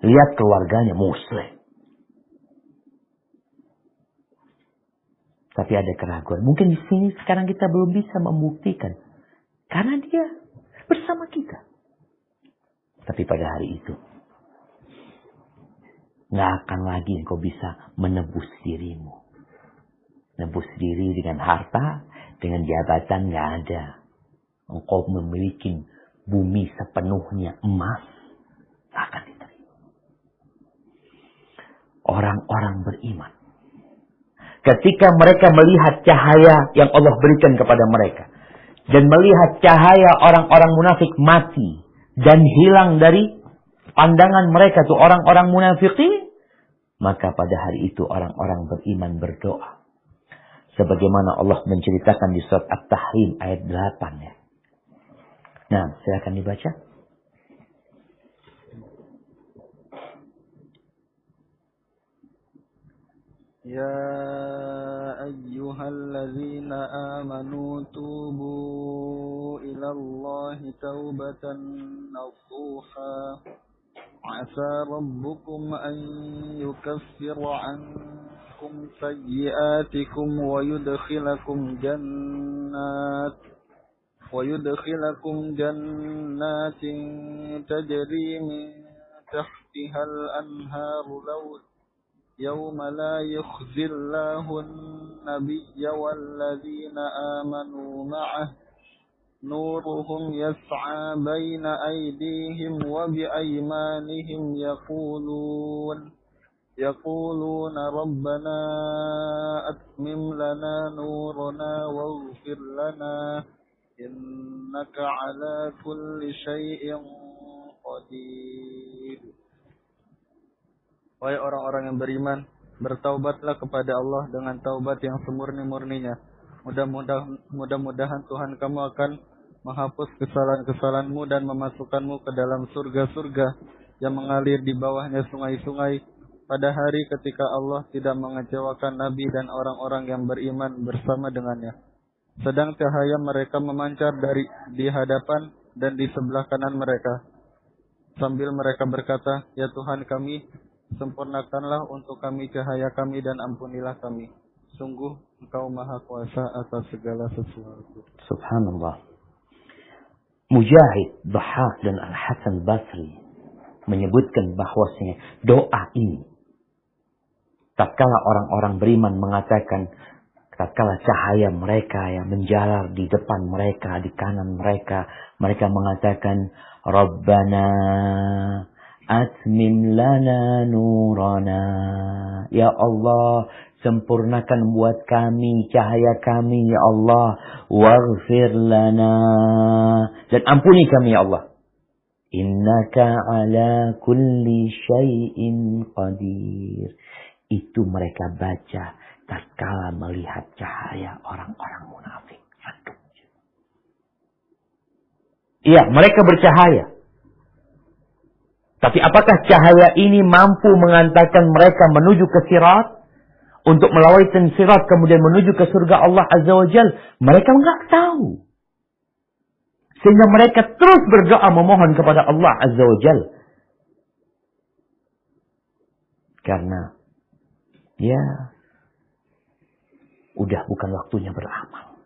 Lihat keluarganya muslim. Tapi ada keraguan. Mungkin di sini sekarang kita belum bisa membuktikan. Karena dia bersama kita. Tapi pada hari itu, nggak akan lagi engkau bisa menebus dirimu. Nebus diri dengan harta, dengan jabatan nggak ada. Engkau memiliki bumi sepenuhnya emas, nggak akan diterima. Orang-orang beriman, ketika mereka melihat cahaya yang Allah berikan kepada mereka, dan melihat cahaya orang-orang munafik mati dan hilang dari pandangan mereka tuh orang-orang munafikin, maka pada hari itu orang-orang beriman berdoa. Sebagaimana Allah menceritakan di surat At-Tahrim ayat 8 ya. Nah, silakan dibaca.
الله توبة نصوحا عسى ربكم أن يكفر عنكم سيئاتكم ويدخلكم جنات تجري من تحتها الأنهار يوم لا يخزي الله النبي والذين آمنوا معه نورهم يسعى بين أيديهم وبأيمانهم يقولون ربنا أتمم لنا نورنا واغفر لنا إنك على كل شيء qadir. Wahai orang-orang yang beriman, bertaubatlah kepada Allah dengan taubat yang semurni-murninya. Mudah-mudahan Tuhan kamu akan menghapus kesalahan-kesalahanmu dan memasukkanmu ke dalam surga-surga yang mengalir di bawahnya sungai-sungai pada hari ketika Allah tidak mengecewakan Nabi dan orang-orang yang beriman bersama dengannya. Sedang cahaya mereka memancar di hadapan dan di sebelah kanan mereka. Sambil mereka berkata, "Ya Tuhan kami, sempurnakanlah untuk kami cahaya kami dan ampunilah kami. Sungguh Engkau Maha Kuasa atas segala sesuatu."
Subhanallah. Mujahid, Dhahhak dan Al-Hasan Basri menyebutkan bahwasanya doa ini tatkala orang-orang beriman mengatakan, tatkala cahaya mereka yang menjalar di depan mereka, di kanan mereka, mereka mengatakan, Rabbana atmim lana nurana. Ya Allah, sempurnakan buat kami cahaya kami, ya Allah. Waghfir lana. Dan ampuni kami, ya Allah. Innaka ala kulli syai'in qadir. Itu mereka baca tatkala melihat cahaya orang-orang munafik. Iya, mereka bercahaya. Tapi apakah cahaya ini mampu mengantarkan mereka menuju ke sirat? Untuk melawai sirat kemudian menuju ke surga Allah Azza wa Jal? Mereka enggak tahu. Sehingga mereka terus berdoa memohon kepada Allah Azza wa Jal. Karena ya udah bukan waktunya beramal.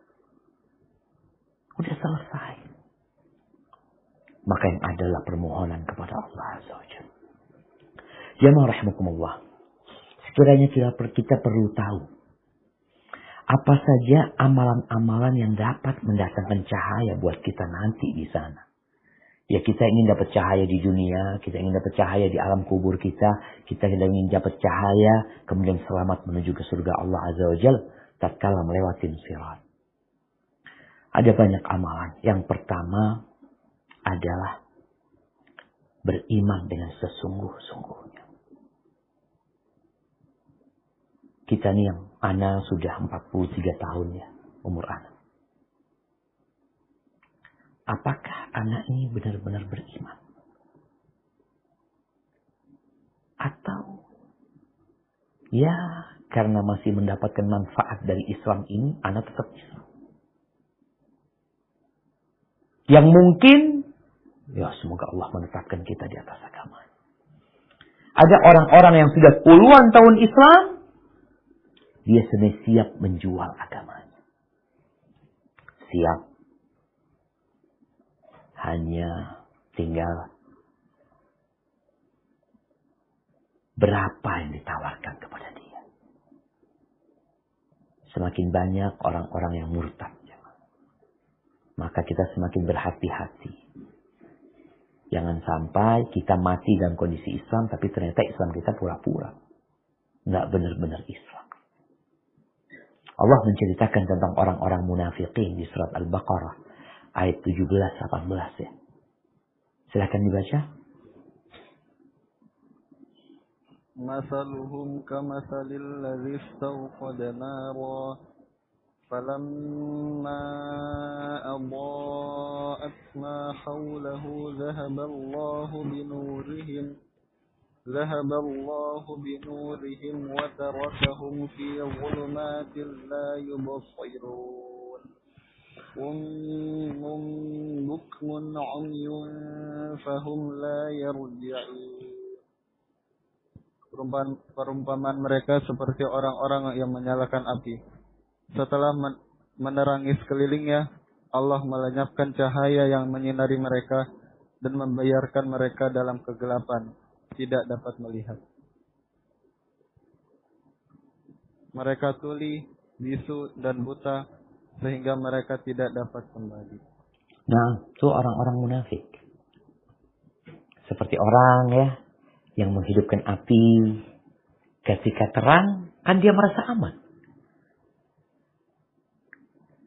Udah selesai. Maka yang adalah permohonan kepada Allah Azza wa Jalla. Jamaah rahimakumullah. Sekiranya kita perlu tahu apa saja amalan-amalan yang dapat mendatangkan cahaya buat kita nanti di sana. Ya, kita ingin dapat cahaya di dunia, kita ingin dapat cahaya di alam kubur kita ingin dapat cahaya kemudian selamat menuju ke surga Allah Azza wa Jalla tatkala melewati sirat. Ada banyak amalan. Yang pertama adalah beriman dengan sesungguh-sungguhnya. Kita nih yang ana sudah 43 tahun ya, umur anak. Apakah anak ini benar-benar beriman? Atau ya karena masih mendapatkan manfaat dari Islam ini, anak tetap Islam. Yang mungkin ya semoga Allah menetapkan kita di atas agama. Ada orang-orang yang sudah puluhan tahun Islam, dia sudah siap menjual agamanya. Siap. Hanya tinggal berapa yang ditawarkan kepada dia. Semakin banyak orang-orang yang murtad, maka kita semakin berhati-hati. Jangan sampai kita mati dalam kondisi Islam, tapi ternyata Islam kita pura-pura. Nggak benar-benar Islam. Allah menceritakan tentang orang-orang munafikin di surat Al-Baqarah. Ayat 17-18 ya. Silakan dibaca.
Masaluhum kamasalil ladzi istawqada nara فلما أضاءت ما حوله ذهب الله بنورهم وتركهم في ظلمات لا يبصرون. صم بكم عمي فهم لا يرجعون. Perumpamaan mereka seperti orang-orang yang menyalakan api. Setelah menerangi sekelilingnya, Allah melenyapkan cahaya yang menyinari mereka dan membiarkan mereka dalam kegelapan, tidak dapat melihat. Mereka tuli, bisu, dan buta, sehingga mereka tidak dapat kembali.
Nah, itu orang-orang munafik. Seperti orang ya, yang menghidupkan api ketika terang, kan dia merasa aman.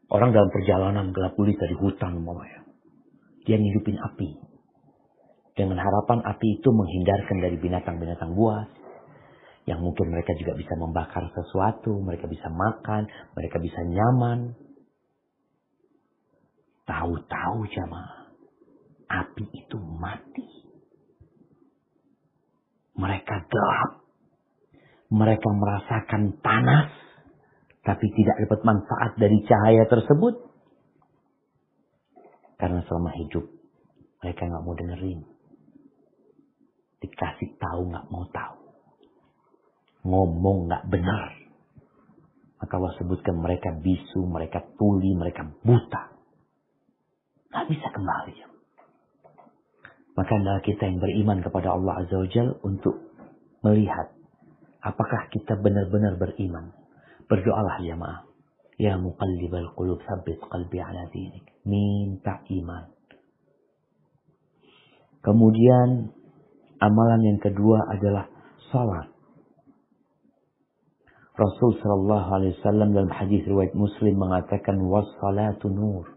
Orang dalam perjalanan gelap gulita di hutan, ya, dia ngidupin api. Dengan harapan api itu menghindarkan dari binatang-binatang buas. Yang mungkin mereka juga bisa membakar sesuatu, mereka bisa makan, mereka bisa nyaman. Tahu-tahu jamaah, api itu mati. Mereka gelap. Mereka merasakan panas, tapi tidak dapat manfaat dari cahaya tersebut. Karena selama hidup, mereka nggak mau dengerin. Dikasih tahu nggak mau tahu. Ngomong nggak benar. Maka Allah sebutkan mereka bisu, mereka tuli, mereka buta. Nggak bisa kembali. Maka adalah kita yang beriman kepada Allah Azza wa Jalla untuk melihat apakah kita benar-benar beriman. Berdoalah jamaah. Ya muqallibal qulub tsabbit qalbi ala dinik. Minta iman. Kemudian amalan yang kedua adalah salat. Rasul sallallahu alaihi wasallam dalam hadis riwayat Muslim mengatakan was-salatu nur.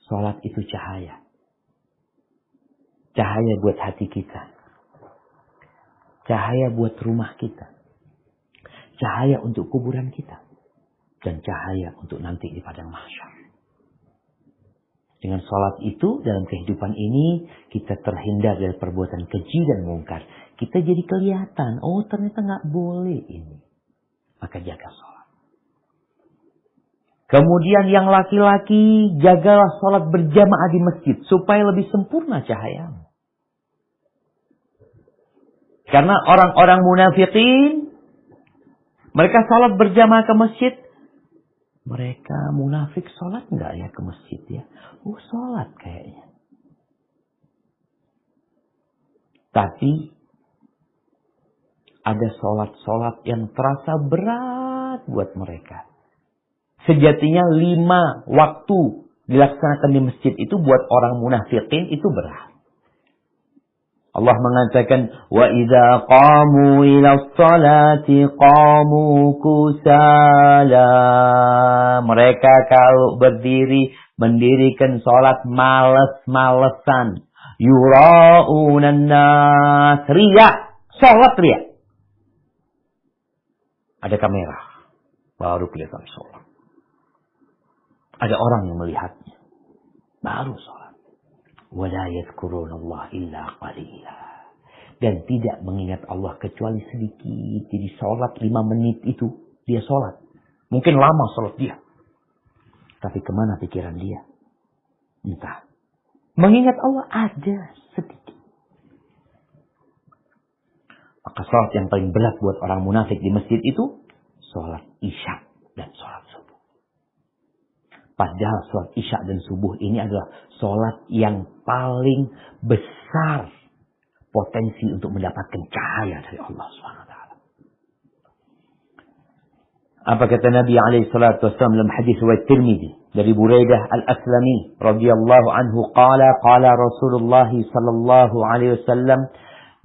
Salat itu cahaya. Cahaya buat hati kita. Cahaya buat rumah kita. Cahaya untuk kuburan kita. Dan cahaya untuk nanti di padang mahsyar. Dengan salat itu dalam kehidupan ini kita terhindar dari perbuatan keji dan mungkar. Kita jadi kelihatan, oh ternyata nggak boleh ini. Maka jaga salat. Kemudian yang laki-laki jagalah salat berjamaah di masjid supaya lebih sempurna cahayamu. Karena orang-orang munafikin mereka salat berjamaah ke masjid. Mereka munafik salat enggak ya ke masjid ya? Oh salat kayaknya. Tapi ada salat-salat yang terasa berat buat mereka. Sejatinya 5 waktu dilaksanakan di masjid itu buat orang munafikin itu berat. Allah mengatakan wa idza qamu ila sholati qamu kusala. Mereka kalau berdiri mendirikan salat malas-malesan. Yura'unan nas, riya, salat riya. Ada kamera baru kelihatan salat. Ada orang yang melihatnya baru salat. وَلَا يَذْكُرُونَ اللَّهَ إِلَّا قَلِيلًا. Dan tidak mengingat Allah kecuali sedikit. Jadi sholat 5 menit itu dia sholat. Mungkin lama sholat dia. Tapi kemana pikiran dia? Entah. Mengingat Allah ada sedikit. Maka sholat yang paling berat buat orang munafik di masjid itu sholat isya dan sholat subuh. Padahal sholat isya dan subuh ini adalah sholat yang paling besar potensi untuk mendapatkan cahaya dari Allah SWT. Apa kata Nabi SAW dalam hadis riwayat Tirmidzi dari Buraidah Al-Aslami radhiyallahu anhu qala Rasulullah sallallahu alaihi wasallam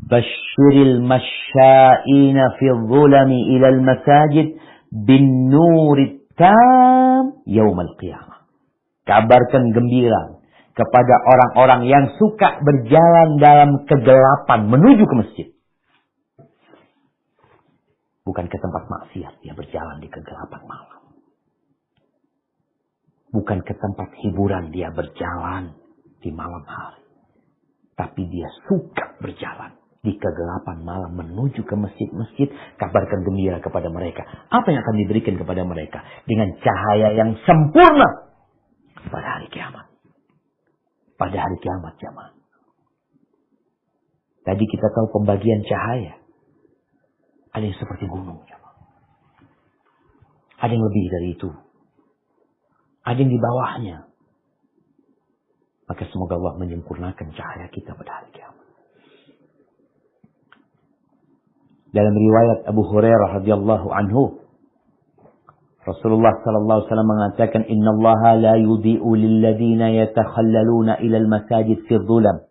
basyiril masya'ina fi dhulami ila al-masajid bin nuri tam yaumal qiyamah. Kabarkan gembira kepada orang-orang yang suka berjalan dalam kegelapan menuju ke masjid. Bukan ke tempat maksiat, dia berjalan di kegelapan malam. Bukan ke tempat hiburan, dia berjalan di malam hari. Tapi dia suka berjalan di kegelapan malam menuju ke masjid-masjid. Kabarkan gembira kepada mereka. Apa yang akan diberikan kepada mereka? Dengan cahaya yang sempurna. pada hari kiamat. Pada hari kiamat, jamaah. Tadi kita tahu pembagian cahaya. Ada yang seperti gunung, jamaah. Ada yang lebih dari itu. Ada yang di bawahnya. Maka semoga Allah menyempurnakan cahaya kita pada hari kiamat. Dalam riwayat Abu Hurairah radhiyallahu anhu, Rasulullah sallallahu alaihi wasallam mengatakan, "Innallaha la yudhi'u lil ladzina yatakhallaluna ila al-masajid fi dhulam."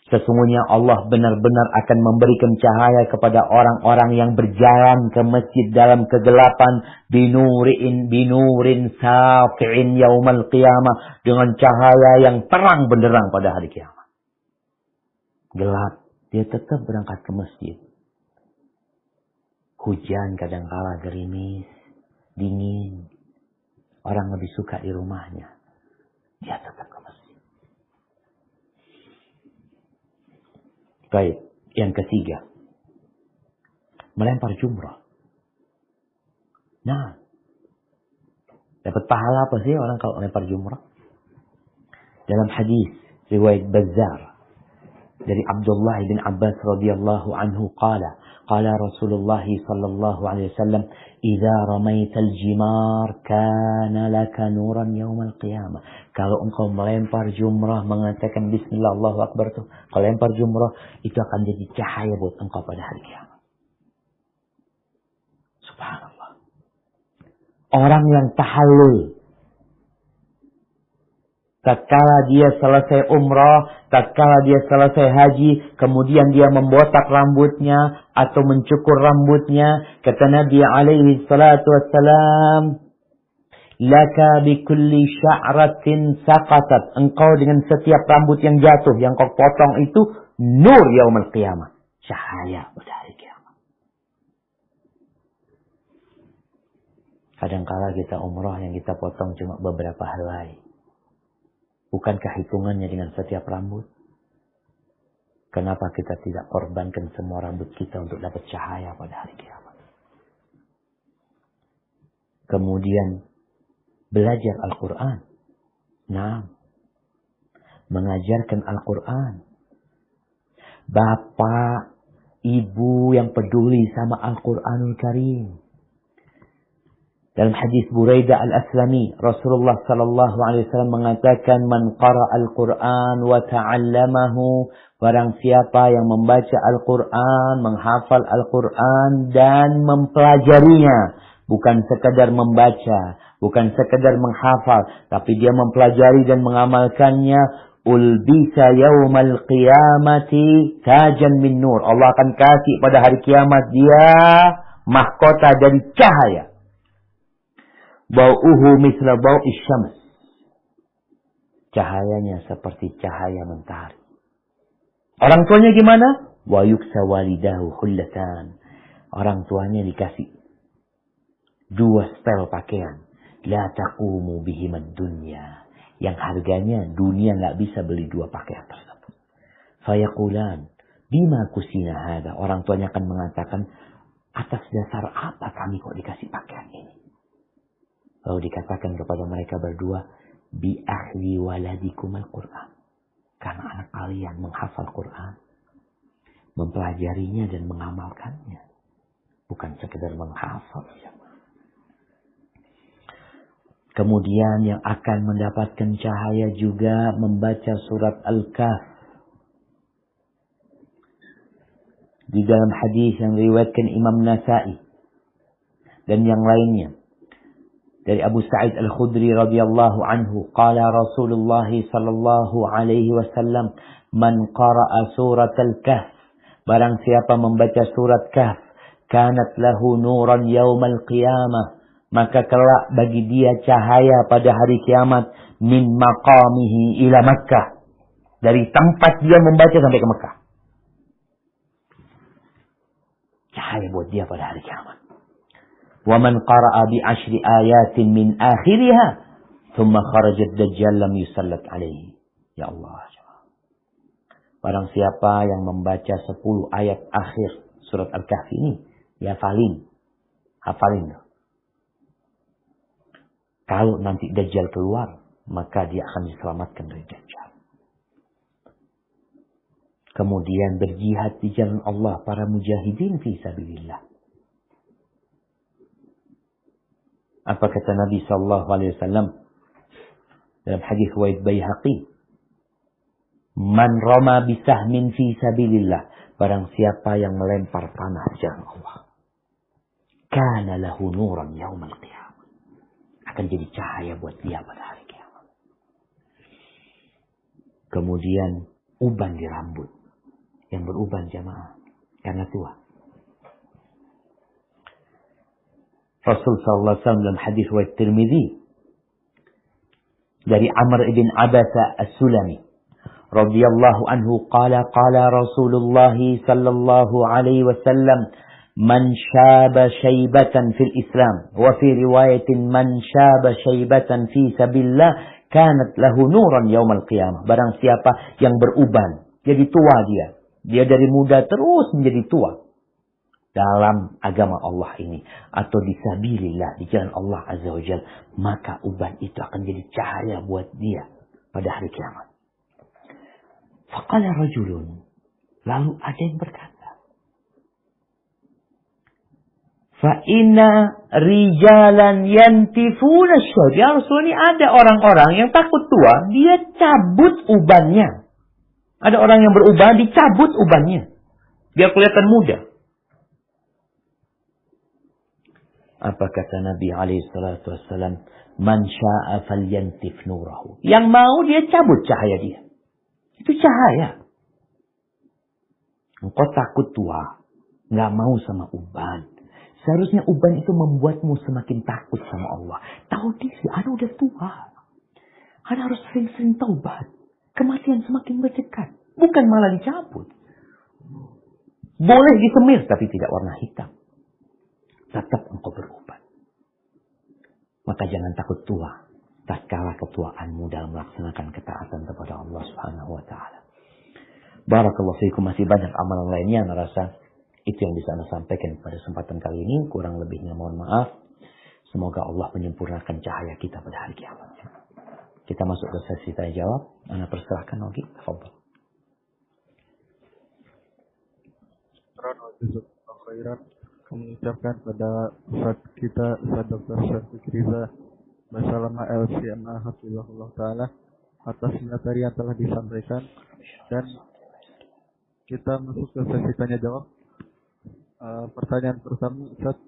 Sesungguhnya Allah benar-benar akan memberikan cahaya kepada orang-orang yang berjalan ke masjid dalam kegelapan, binurin safi'in yaumal qiyamah, dengan cahaya yang terang benderang pada hari kiamat. Gelap, dia tetap berangkat ke masjid. Hujan kadangkala gerimis, dingin. Orang lebih suka di rumahnya. Dia tetap ke masjid. Baik, yang ketiga. Melempar jumrah. Nah, dapat pahala apa sih orang kalau melempar jumrah? Dalam hadis riwayat Bazzar dari Abdullah bin Abbas radhiyallahu anhu qala Rasulullah sallallahu alaihi wasallam, "Idza ramaital jimar kana laka nuran yaumal qiyamah." Kalau engkau melempar jumrah mengatakan bismillah Allahu akbar tuh, kalau lempar jumrah itu akan jadi cahaya buat engkau pada hari kiamat. Subhanallah. Orang yang tahallul, tatkala dia selesai umrah, tatkala dia selesai haji, kemudian dia membotak rambutnya atau mencukur rambutnya, kata Nabi alaihi salatu wassalam, "Laka bikulli sya'ratin saqatat." Engkau dengan setiap rambut yang jatuh, yang kau potong itu, nur yaumul qiyamah. Cahaya pada hari kiamat. Kadangkala kita umrah yang kita potong cuma beberapa helai. Bukankah hitungannya dengan setiap rambut? Kenapa kita tidak korbankan semua rambut kita untuk dapat cahaya pada hari kiamat? Kemudian belajar Al-Quran. Nah, mengajarkan Al-Quran. Bapak, ibu yang peduli sama Al-Quranul Karim. Dalam hadis Buraidah al-Aslami, Rasulullah sallallahu alaihi wasallam mengatakan, "Man qara'a al-Qur'an wa ta'allamahu." Barang siapa yang membaca Al-Quran, menghafal Al-Quran dan mempelajarinya, bukan sekadar membaca, bukan sekadar menghafal, tapi dia mempelajari dan mengamalkannya, ulbisa yaumal qiyamati tajan min nur. Allah akan kasih pada hari kiamat dia mahkota dari cahaya. Bau'uhu misla bau'is syams. Cahayanya seperti cahaya mentari. Orang tuanya gimana? Wa yuksa walidahu khullatan. Orang tuanya dikasih 2 setel pakaian. La taqumu bihimad dunya. Yang harganya dunia nggak bisa beli 2 pakaian tersebut. Fayaqulan, bima kusina hada. Orang tuanya akan mengatakan, atas dasar apa kami kok dikasih pakaian ini? Lalu dikatakan kepada mereka berdua, bi ahli waladikum al-Quran. Karena anak kalian menghafal Quran, mempelajarinya dan mengamalkannya. Bukan sekedar menghafal. Kemudian yang akan mendapatkan cahaya juga membaca surat Al-Kahf. Di dalam hadis yang diriwayatkan Imam Nasa'i dan yang lainnya. Dari Abu Sa'id Al-Khudri radhiyallahu anhu, qala Rasulullah sallallahu alaihi wasallam, man qara'a surat Al-Kahf, barang siapa membaca surat Kahf, kanat lahu nuran yaumal qiyamah, maka kelak bagi dia cahaya pada hari kiamat, min maqamihi ila Makkah, dari tempat dia membaca sampai ke Mekah. Cahaya buat dia pada hari kiamat. وَمَنْ قَرَأَ بِعَشْرِ آيَاتٍ مِنْ آخِرِهَا ثُمَّ خَرَجَ الدَّجَّالُ لَمْ يُسَلَّطْ عَلَيْهِ. Ya Allah. Barang siapa yang membaca 10 ayat akhir surat Al-Kahf ini, ya hafalin. Kalau nanti Dajjal keluar, maka dia akan diselamatkan dari Dajjal. Kemudian berjihad di jalan Allah para mujahidin fi sabilillah. Apa kata Nabi sallallahu alaihi wasallam dalam hadis riwayat Baihaqi? Man rama bisahmin fi sabilillah, barang siapa yang melempar panah di jalan Allah, kana lahu nuran yaumal qiyamah, akan jadi cahaya buat dia pada hari kiamat. Kemudian uban di rambut, yang beruban jamaah karena tua. Rasul sallallahu alaihi wasallam dalam hadis riwayat Tirmizi dari Amr ibn Abasa As-Sulami radhiyallahu anhu qala Rasulullah sallallahu alaihi wasallam man syaba syaibatan fil Islam wa fi riwayatin man syaba syaibatan fi sabilillah kanat lahu nuran yaumal qiyamah. Barang siapa yang beruban, jadi tua dia dari muda terus menjadi tua dalam agama Allah ini atau di sabilillah, di jalan Allah azza wajalla, maka uban itu akan jadi cahaya buat dia pada hari kiamat. Faqala rajulun, lalu ada yang berkata, fa inna rijalan yantifuna syarr. Ya Rasul, ini ada orang-orang yang takut tua, dia cabut ubannya. Ada orang yang beruban, dicabut ubannya biar kelihatan muda. Apa kata Nabi alaihi salatu wassalam? Man sya'a falyantif nurahu. Yang mau dia cabut cahaya dia. Itu cahaya. Engkau takut tua, nggak mau sama uban. Seharusnya uban itu membuatmu semakin takut sama Allah. Tahu diri, Anda udah tua. Anda harus sering-sering taubat. Kematian semakin berdekat. Bukan malah dicabut. Boleh disemir, tapi tidak warna hitam. Tetap engkau beruban. Maka jangan takut tua. Tatkala ketuaanmu dalam melaksanakan ketaatan kepada Allah Subhanahu wa taala. Barakallahu fiikum. Masih banyak amalan lainnya, saya rasa itu yang bisa Anda sampaikan pada kesempatan kali ini. Kurang lebihnya mohon maaf. Semoga Allah menyempurnakan cahaya kita pada hari kiamat. Kita masuk ke sesi tanya jawab. Anda persilahkan lagi. Tafadhol.
Kami ucapkan pada Ustaz kita, Ustaz Dr. Syafiq Riza Basalama LCMA Hafizahullah Ta'ala atas materi yang telah disampaikan. Dan kita masuk ke sesi tanya jawab. Pertanyaan pertama, Ustaz.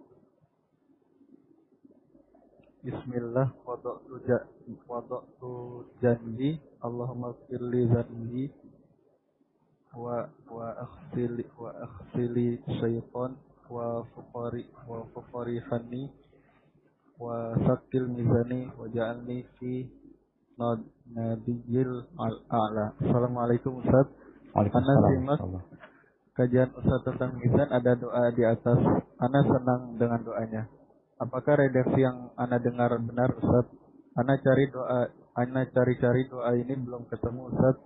Bismillah, wada'tu janbi Allahumma firli zanbi wa akhsili syaitan wa fuqari hanni wa sakil mizani wa ja'alni fi nabiyil a'la. Assalamualaikum Ustaz. Ana simak kajian Ustaz tentang mizan, ada doa di atas. Ana senang dengan doanya. Apakah redaksi yang Ana dengar benar Ustaz? Ana cari doa ini belum ketemu Ustaz.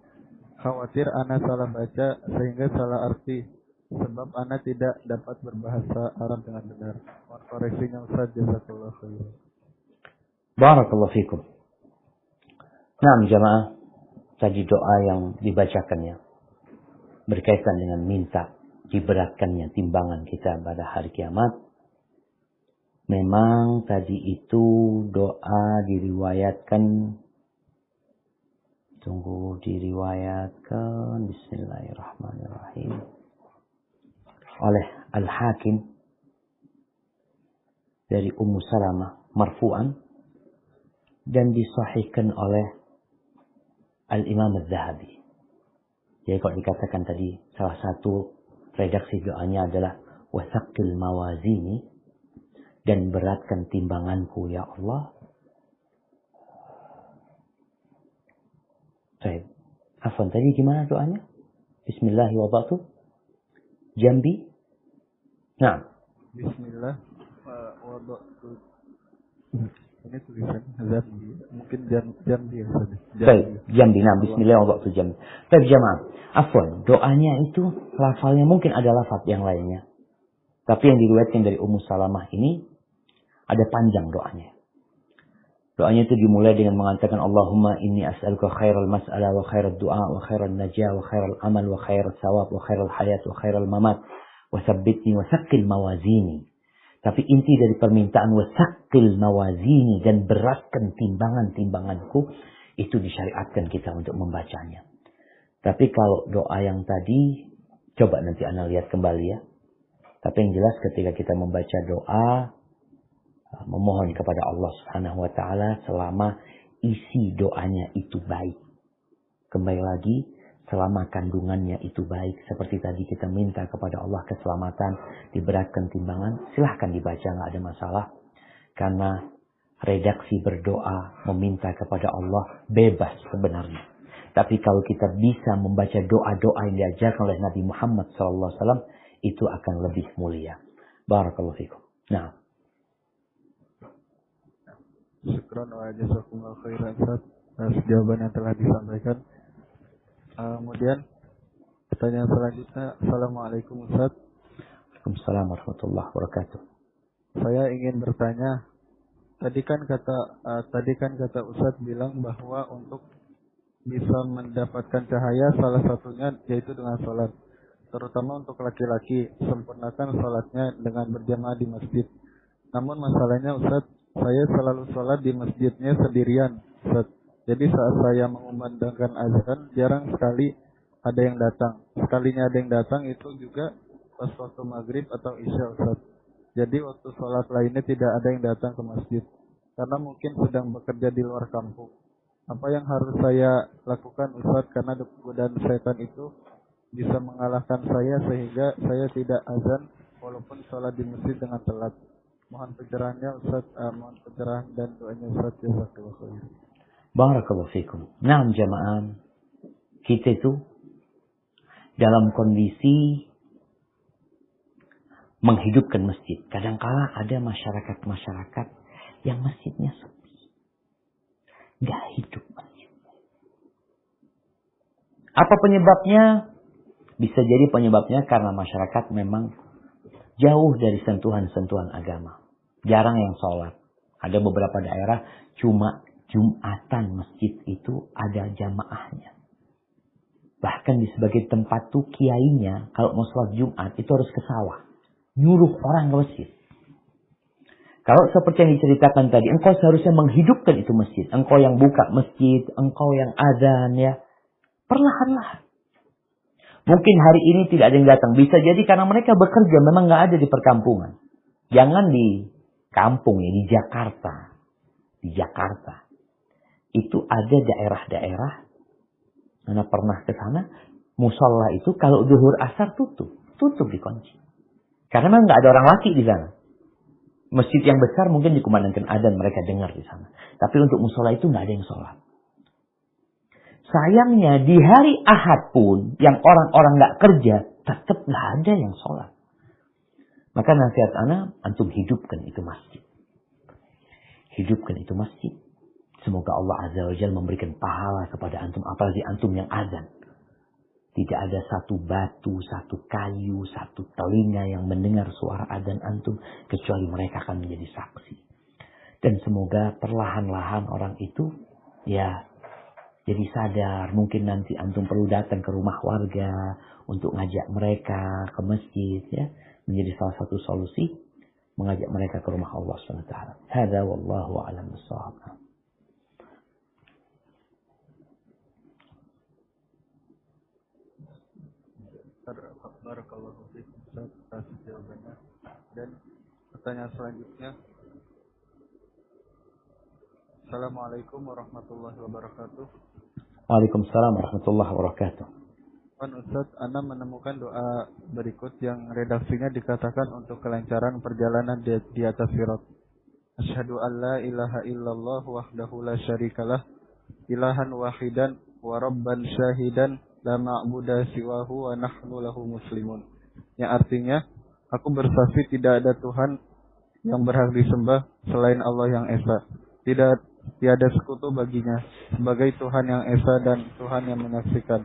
Khawatir Ana salah baca sehingga salah arti. Sebab Ana tidak dapat berbahasa Arab dengan benar. Mohon koreksinya Ustaz. Jazakallahu khairan.
Barakallahu fikum. Nah, jamaah, tadi doa yang dibacakannya berkaitan dengan minta diberatkannya timbangan kita pada hari kiamat. Memang tadi itu doa diriwayatkan. Bismillahirrahmanirrahim. Oleh Al-Hakim dari Ummu Salamah marfu'an dan disahihkan oleh Al-Imam Az-Zahabi. Jadi kalau dikatakan tadi salah satu redaksi doanya adalah wasaqqil mawazini, dan beratkan timbanganku ya Allah. Baik. Afwan, tadi gimana doanya? Bismillah wada'tu jambi. Nah.
Bismillah wada'tu. Ini tulisan jambi. Mungkin jambi ya saja.
Baik, jambi. Nah, bismillah wada'tu jambi. Baik jemaah. Afwan, doanya itu lafalnya mungkin ada lafaz yang lainnya. Tapi yang diriwayatkan dari Ummu Salamah ini ada panjang doanya. Doanya itu dimulai dengan mengatakan Allahumma inni as'aluka khairal mas'alah wa khairal du'a wa khairal najah wa khairal amal wa khairal sawab wa khairal hayat wa khairal mamat wa sabbitni wa saqqil mawazini. Tapi inti dari permintaan wa saqqil mawazini dan beratkan timbangan-timbanganku itu disyariatkan kita untuk membacanya. Tapi kalau doa yang tadi coba nanti Anda lihat kembali ya. Tapi yang jelas ketika kita membaca doa memohon kepada Allah Subhanahu wa taala selama isi doanya itu baik. Kembali lagi, selama kandungannya itu baik. Seperti tadi kita minta kepada Allah keselamatan, diberatkan timbangan, silahkan dibaca, nggak ada masalah. Karena redaksi berdoa, meminta kepada Allah bebas sebenarnya. Tapi kalau kita bisa membaca doa-doa yang diajarkan oleh Nabi Muhammad SAW, itu akan lebih mulia. Barakallahu fikum. Nah.
Syukran wa jazakumullahu khairan atas jawaban yang telah disampaikan. Kemudian pertanyaan selanjutnya, Assalamualaikum Ustaz.
Waalaikumsalam warahmatullahi wabarakatuh.
Saya ingin bertanya, tadi kan kata Ustaz bilang bahwa untuk bisa mendapatkan cahaya salah satunya yaitu dengan sholat, terutama untuk laki-laki, sempurnakan sholatnya dengan berjamaah di masjid. Namun masalahnya Ustaz, saya selalu sholat di masjidnya sendirian, Ustaz. Jadi saat saya mengumandangkan azan, jarang sekali ada yang datang. Sekalinya ada yang datang itu juga pas waktu maghrib atau isya, Ustaz. Jadi waktu sholat lainnya tidak ada yang datang ke masjid. Karena mungkin sedang bekerja di luar kampung. Apa yang harus saya lakukan, Ustaz? Karena godaan setan itu bisa mengalahkan saya sehingga saya tidak azan walaupun sholat di masjid dengan telat. Mohon pencerahannya Ustaz, mohon pencerahan dan doanya Ustaz, jazakallahu khair.
Barakallahu fikum. Nah, jamaah, kita itu dalam kondisi menghidupkan masjid. Kadangkala ada masyarakat-masyarakat yang masjidnya sepi. Gak hidup masjid. Apa penyebabnya? Bisa jadi penyebabnya karena masyarakat memang jauh dari sentuhan-sentuhan agama. Jarang yang sholat. Ada beberapa daerah cuma Jumatan masjid itu ada jamaahnya. Bahkan di sebagian tempat tuh kiainya kalau mau sholat Jumat itu harus ke sawah. Nyuruh orang ke masjid. Kalau seperti yang diceritakan tadi, engkau seharusnya menghidupkan itu masjid. Engkau yang buka masjid, engkau yang azan ya. Perlahan-lahan. Mungkin hari ini tidak ada yang datang. Bisa jadi karena mereka bekerja memang nggak ada di perkampungan. Jangan di kampung ya, di Jakarta. Di Jakarta. Itu ada daerah-daerah. Anda pernah ke sana, musola itu kalau zuhur asar tutup. Tutup dikunci. Karena memang nggak ada orang laki di sana. Masjid yang besar mungkin dikumandangkan adzan mereka dengar di sana. Tapi untuk musola itu nggak ada yang sholat. Sayangnya di hari Ahad pun yang orang-orang nggak kerja tetap nggak ada yang sholat. Maka nasihat ana, antum hidupkan itu masjid. Hidupkan itu masjid. Semoga Allah Azza wa Jalla memberikan pahala kepada antum, apalagi antum yang azan. Tidak ada satu batu, satu kayu, satu telinga yang mendengar suara adzan antum kecuali mereka akan menjadi saksi. Dan semoga perlahan-lahan orang itu ya jadi sadar, mungkin nanti antum perlu datang ke rumah warga untuk ngajak mereka ke masjid ya, menjadi salah satu solusi mengajak mereka ke rumah Allah SWT. Hada wallahu a'lam bissawab.
Barakallahu fiikum atas jawabannya. Dan pertanyaan selanjutnya, Assalamualaikum warahmatullahi wabarakatuh.
Waalaikumsalam warahmatullahi wabarakatuh.
Ustaz, Anda menemukan doa berikut yang redaksinya dikatakan untuk kelancaran perjalanan di atas sirat. Asyhadu an la ilaha illallah wahdahu la syarikalah ilahan wahidan wa rabban syahidan la ma'budu siwahu wa nahnu lahu muslimun. Yang artinya, aku bersaksi tidak ada Tuhan yang berhak disembah selain Allah yang Esa. Tiada sekutu baginya sebagai Tuhan yang Esa dan Tuhan yang menyaksikan.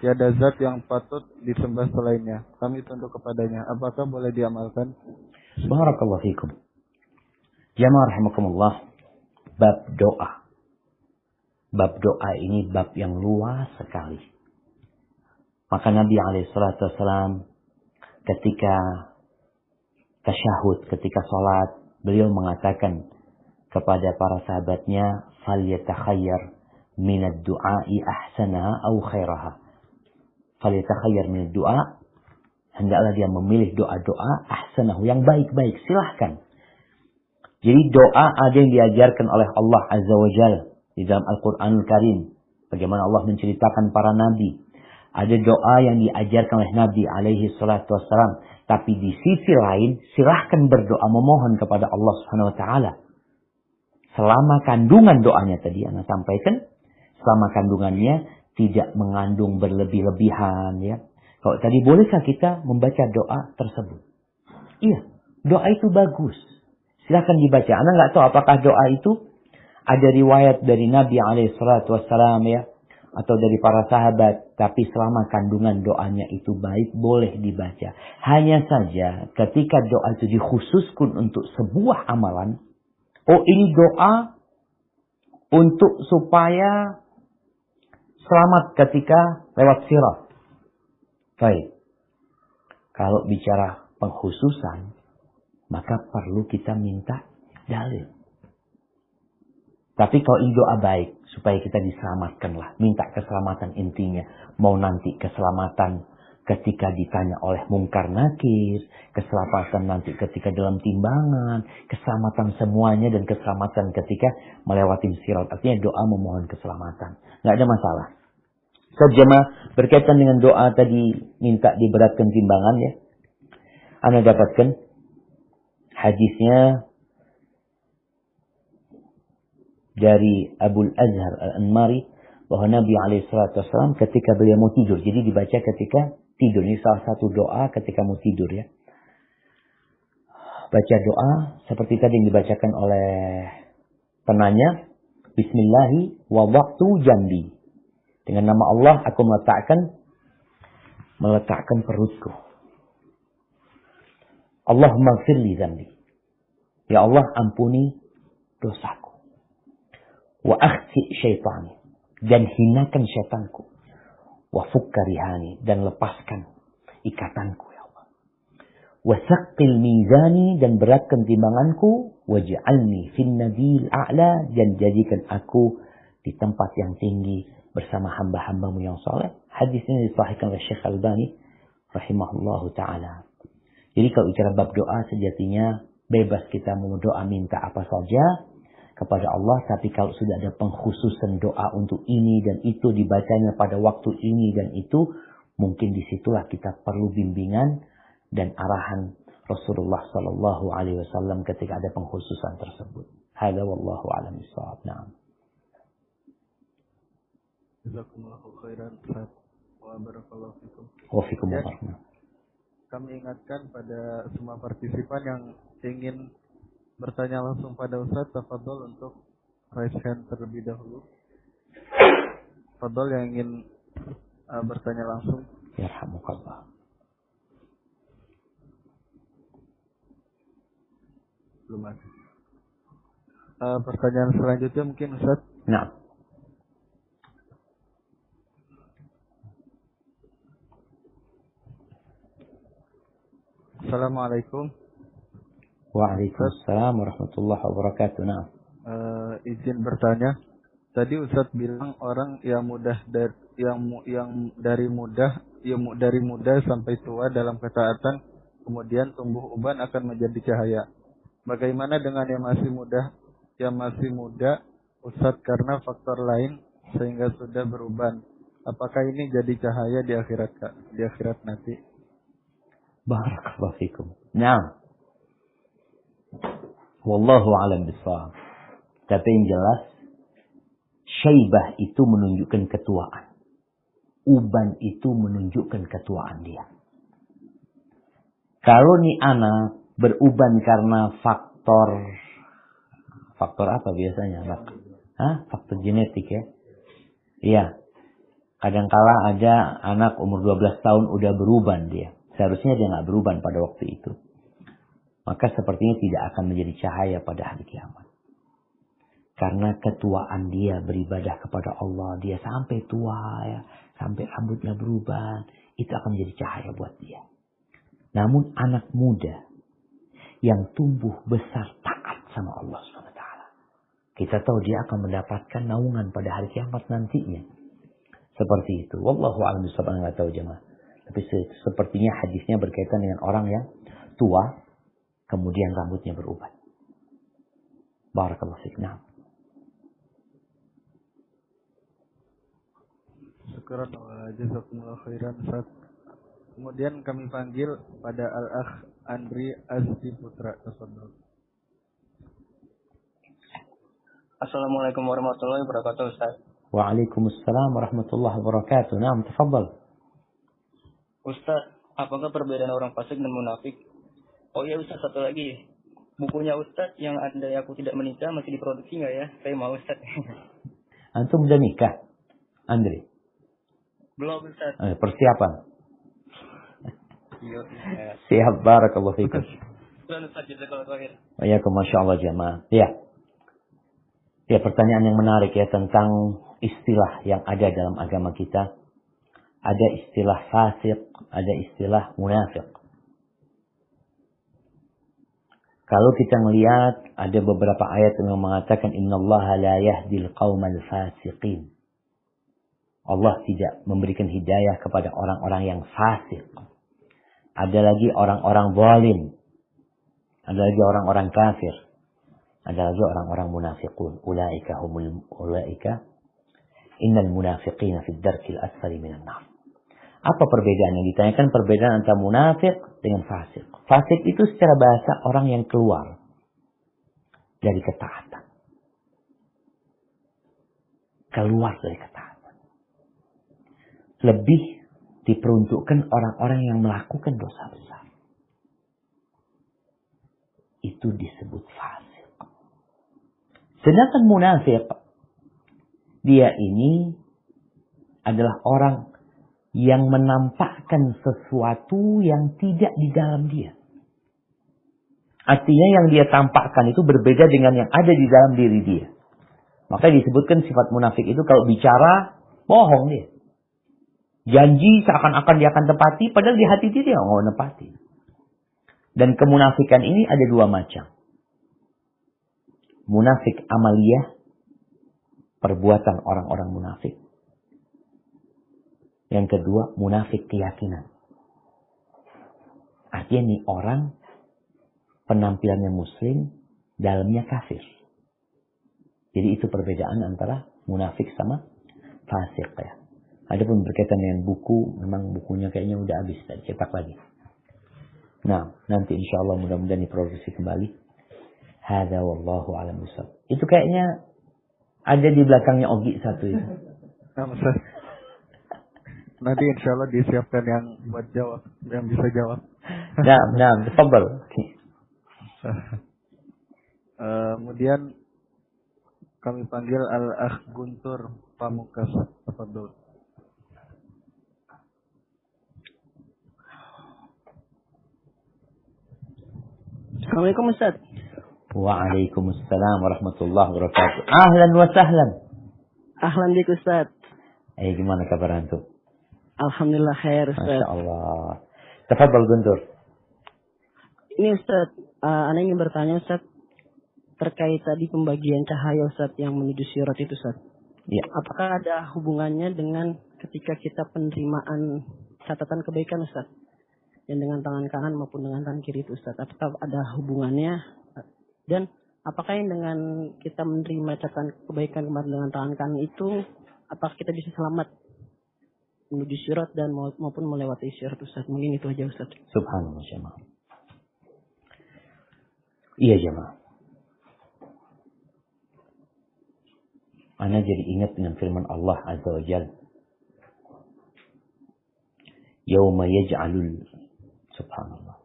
Tiada zat yang patut disembah selainnya. Kami tunduk kepadanya. Apakah boleh diamalkan?
Barakallahu fikum. Jamaah rahimakumullah. bab doa. Bab doa ini bab yang luas sekali. Maka Nabi SAW ketika tasyahud, ketika sholat, beliau mengatakan kepada para sahabatnya, "Falyatakhayyar minad du'a'i ahsanaha au khairaha." Falyatakhayyar minad du'a, hendaklah dia memilih doa-doa ahsanahu, yang baik-baik, silahkan. Jadi doa ada yang diajarkan oleh Allah Azza wa Jalla di dalam Al-Quranul Karim. Bagaimana Allah menceritakan para nabi. Ada doa yang diajarkan oleh Nabi alaihi salatu wassalam. Tapi di sisi lain, silahkan berdoa memohon kepada Allah Subhanahu wa ta'ala. Selama kandungan doanya tadi Anda sampaikan, selama kandungannya tidak mengandung berlebih-lebihan. Ya. Kalau tadi, bolehkah kita membaca doa tersebut? Iya, doa itu bagus. Silahkan dibaca. Anda nggak tahu apakah doa itu ada riwayat dari Nabi alaihissalatu wassalam ya, atau dari para sahabat. Tapi selama kandungan doanya itu baik, boleh dibaca. Hanya saja ketika doa itu dikhususkan untuk sebuah amalan. Oh, ini doa untuk supaya selamat ketika lewat sirat. Baik. Kalau bicara pengkhususan, maka perlu kita minta dalil. Tapi kalau ini doa baik, supaya kita diselamatkanlah. Minta keselamatan intinya. Mau nanti keselamatan ketika ditanya oleh mungkar nakir. Keselamatan nanti ketika dalam timbangan. Keselamatan semuanya dan keselamatan ketika melewati sirat. Artinya doa memohon keselamatan. Nggak ada masalah. Sejamaah berkaitan dengan doa tadi minta diberatkan timbangan ya. Anda dapatkan hadisnya dari Abul Azhar Al-Anmari bahwa Nabi SAW ketika beliau mau tidur, jadi dibaca ketika tidur. Ini salah satu doa ketika mau tidur ya. Baca doa seperti tadi yang dibacakan oleh penanya, Bismillahi wa waqtu jambi. Dengan nama Allah aku meletakkan perutku. Allahumma gfirli dzambi. Ya Allah, ampuni dosaku. Wa akhti syaitani, dan hinakan syaitanku. Wa fukka rihani, dan lepaskan ikatanku ya Allah. Wa saqqil mizani, dan beratkan timbanganku. Waj'alni fin nadil a'la, dan jadikan aku di tempat yang tinggi bersama hamba-hambamu yang saleh. Hadis ini disahihkan oleh Syekh Albani rahimahullahu taala. Jadi kalau bicara bab doa, sejatinya bebas kita mau doa minta apa saja kepada Allah. Tapi kalau sudah ada pengkhususan doa untuk ini dan itu, dibacanya pada waktu ini dan itu, mungkin disitulah kita perlu bimbingan dan arahan Rasulullah Sallallahu Alaihi Wasallam ketika ada pengkhususan tersebut. Hada wallahu a'lam bishawab. Naam.
Jazakumullahu khairan wa barakallahu fikum.
Wa fikum barakallahu.
Kami ingatkan pada semua partisipan yang ingin bertanya langsung pada Ustaz, tafadhol untuk raise hand terlebih dahulu. Tafadhol yang ingin bertanya langsung.
Yarhamukallah.
Belum ada. Pertanyaan selanjutnya mungkin Ustaz.
Nah.
Assalamualaikum.
Waalaikumsalam warahmatullahi wabarakatuh. Nah.
Izin bertanya. Tadi Ustaz bilang orang yang dari muda sampai tua dalam ketaatan, kemudian tumbuh uban akan menjadi cahaya. Bagaimana dengan yang masih muda, Ustaz, karena faktor lain sehingga sudah beruban? Apakah ini jadi cahaya di akhirat nanti?
Barakallahu fikum. Nah. Wallahu a'lam bishawab. Tapi yang jelas, syaibah itu menunjukkan ketuaan. Uban itu menunjukkan ketuaan dia. Kalau nih anak beruban karena faktor apa biasanya? Faktor genetik ya. Iya. Kadangkala ada anak umur 12 tahun udah beruban dia. Seharusnya dia nggak beruban pada waktu itu. Maka sepertinya tidak akan menjadi cahaya pada hari kiamat. Karena ketuaan dia beribadah kepada Allah, dia sampai tua ya, sampai rambutnya berubah, itu akan menjadi cahaya buat dia. Namun anak muda yang tumbuh besar taat sama Allah SWT, kita tahu dia akan mendapatkan naungan pada hari kiamat nantinya. Seperti itu. Wallahu a'lam bishawab, enggak tahu jemaah. Tapi sepertinya hadisnya berkaitan dengan orang yang tua kemudian rambutnya berubah. Barakallahu fiik. Nah.
Syukran wa jazakumullahu khairan Ustaz. Kemudian kami panggil pada Al-Akh Andri Azdi Putra. Tafadhol.
Assalamualaikum warahmatullahi wabarakatuh Ustaz.
Waalaikumsalam warahmatullahi wabarakatuh. Naam, tafadhal.
Ustaz, apakah perbedaan orang fasik dan munafik? Oh iya Ustaz, satu lagi. Bukunya Ustaz yang andai aku tidak menikah masih diproduksi nggak ya? Saya mau Ustaz.
Antum udah nikah, Andri?
Belum Ustaz.
Persiapan.
Iya.
Siap, barakallahu fikum.
Syukran Ustaz, jazakallahu khair.
Waalaikum, masyaallah jamaah. Ya. Ya, pertanyaan yang menarik ya tentang istilah yang ada dalam agama kita. Ada istilah fasik, ada istilah munafik. Kalau kita melihat ada beberapa ayat yang mengatakan innallaha la yahdil qaumal fasiqin. Allah tidak memberikan hidayah kepada orang-orang yang fasik. Ada lagi orang-orang zalim. Ada lagi orang-orang kafir. Ada lagi orang-orang munafiqun. Ulaika innal munafiqina fid darkil asfali minan nar. Apa perbedaan yang ditanyakan? Perbedaan antara munafik dengan fasik. Fasik itu secara bahasa orang yang keluar dari ketaatan. Keluar dari ketaatan. Lebih diperuntukkan orang-orang yang melakukan dosa besar. Itu disebut fasik. Sedangkan munafik, dia ini adalah orang yang menampakkan sesuatu yang tidak di dalam dia. Artinya yang dia tampakkan itu berbeda dengan yang ada di dalam diri dia. Maka disebutkan sifat munafik itu kalau bicara, bohong dia. Janji seakan-akan dia akan tepati, padahal di hati dia nggak mau nepati. Dan kemunafikan ini ada dua macam. Munafik amaliyah, perbuatan orang-orang munafik. Yang kedua, munafik keyakinan. Artinya nih orang penampilannya muslim, dalamnya kafir. Jadi itu perbedaan antara munafik sama fasik ya. Adapun berkaitan dengan buku, memang bukunya kayaknya udah habis, dan cetak lagi. Nah, nanti insya Allah mudah-mudahan diproduksi kembali. Hada wallahu a'lam bishawab. Itu kayaknya ada di belakangnya Ogi satu itu.
Nah, Ustaz. Nanti insya Allah disiapkan yang buat jawab, yang bisa jawab.
Nah, tafadhal.
Kemudian kami panggil Al-Akh Guntur Pamukas. Tafadhol.
Assalamualaikum Ustaz.
Waalaikumsalam warahmatullahi wabarakatuh. Ahlan wa sahlan.
Ahlan bik Ustaz.
Gimana kabar antum?
Alhamdulillah khair Ustaz.
Masya Allah. Tafadhal Guntur.
Ini Ustaz, Ana ingin bertanya Ustaz terkait tadi pembagian cahaya Ustaz yang menuju sirat itu Ustaz.
Ya.
Apakah ada hubungannya dengan ketika kita penerimaan catatan kebaikan Ustaz? Yang dengan tangan kanan maupun dengan tangan kiri itu Ustaz. Apakah ada hubungannya? Dan apakah yang dengan kita menerima catatan kebaikan kemarin dengan tangan kanan itu, apakah kita bisa selamat menuju sirat dan maupun melewati sirat Ustaz? Mungkin itu aja Ustaz.
Subhanallah jemaah. Iya jemaah. Ana jadi ingat dengan firman Allah Azza wa Jalla. Yauma yaj'alul Subhanallah.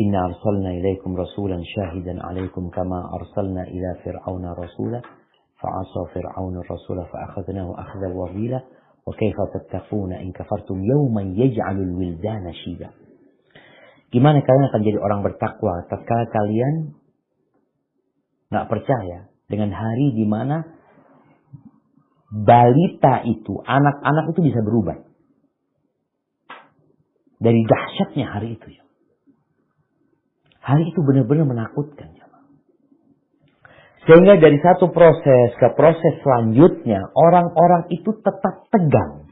Inna arsalna ilaikum rasulan syahidan alaikum kama arsalna ila fir'auna rasula fa'asa fir'auna rasula fa'akhadnahu akhdan wabila wa kaifa tattaquna in kafartum yawman yaj'alul wildana shiba. Gimana kalian akan jadi orang bertakwa tatkala kalian enggak percaya Dengan hari di mana balita itu, anak-anak itu bisa berubah. Dari dahsyatnya hari itu. Hari itu benar-benar menakutkan. Sehingga dari satu proses ke proses selanjutnya, orang-orang itu tetap tegang.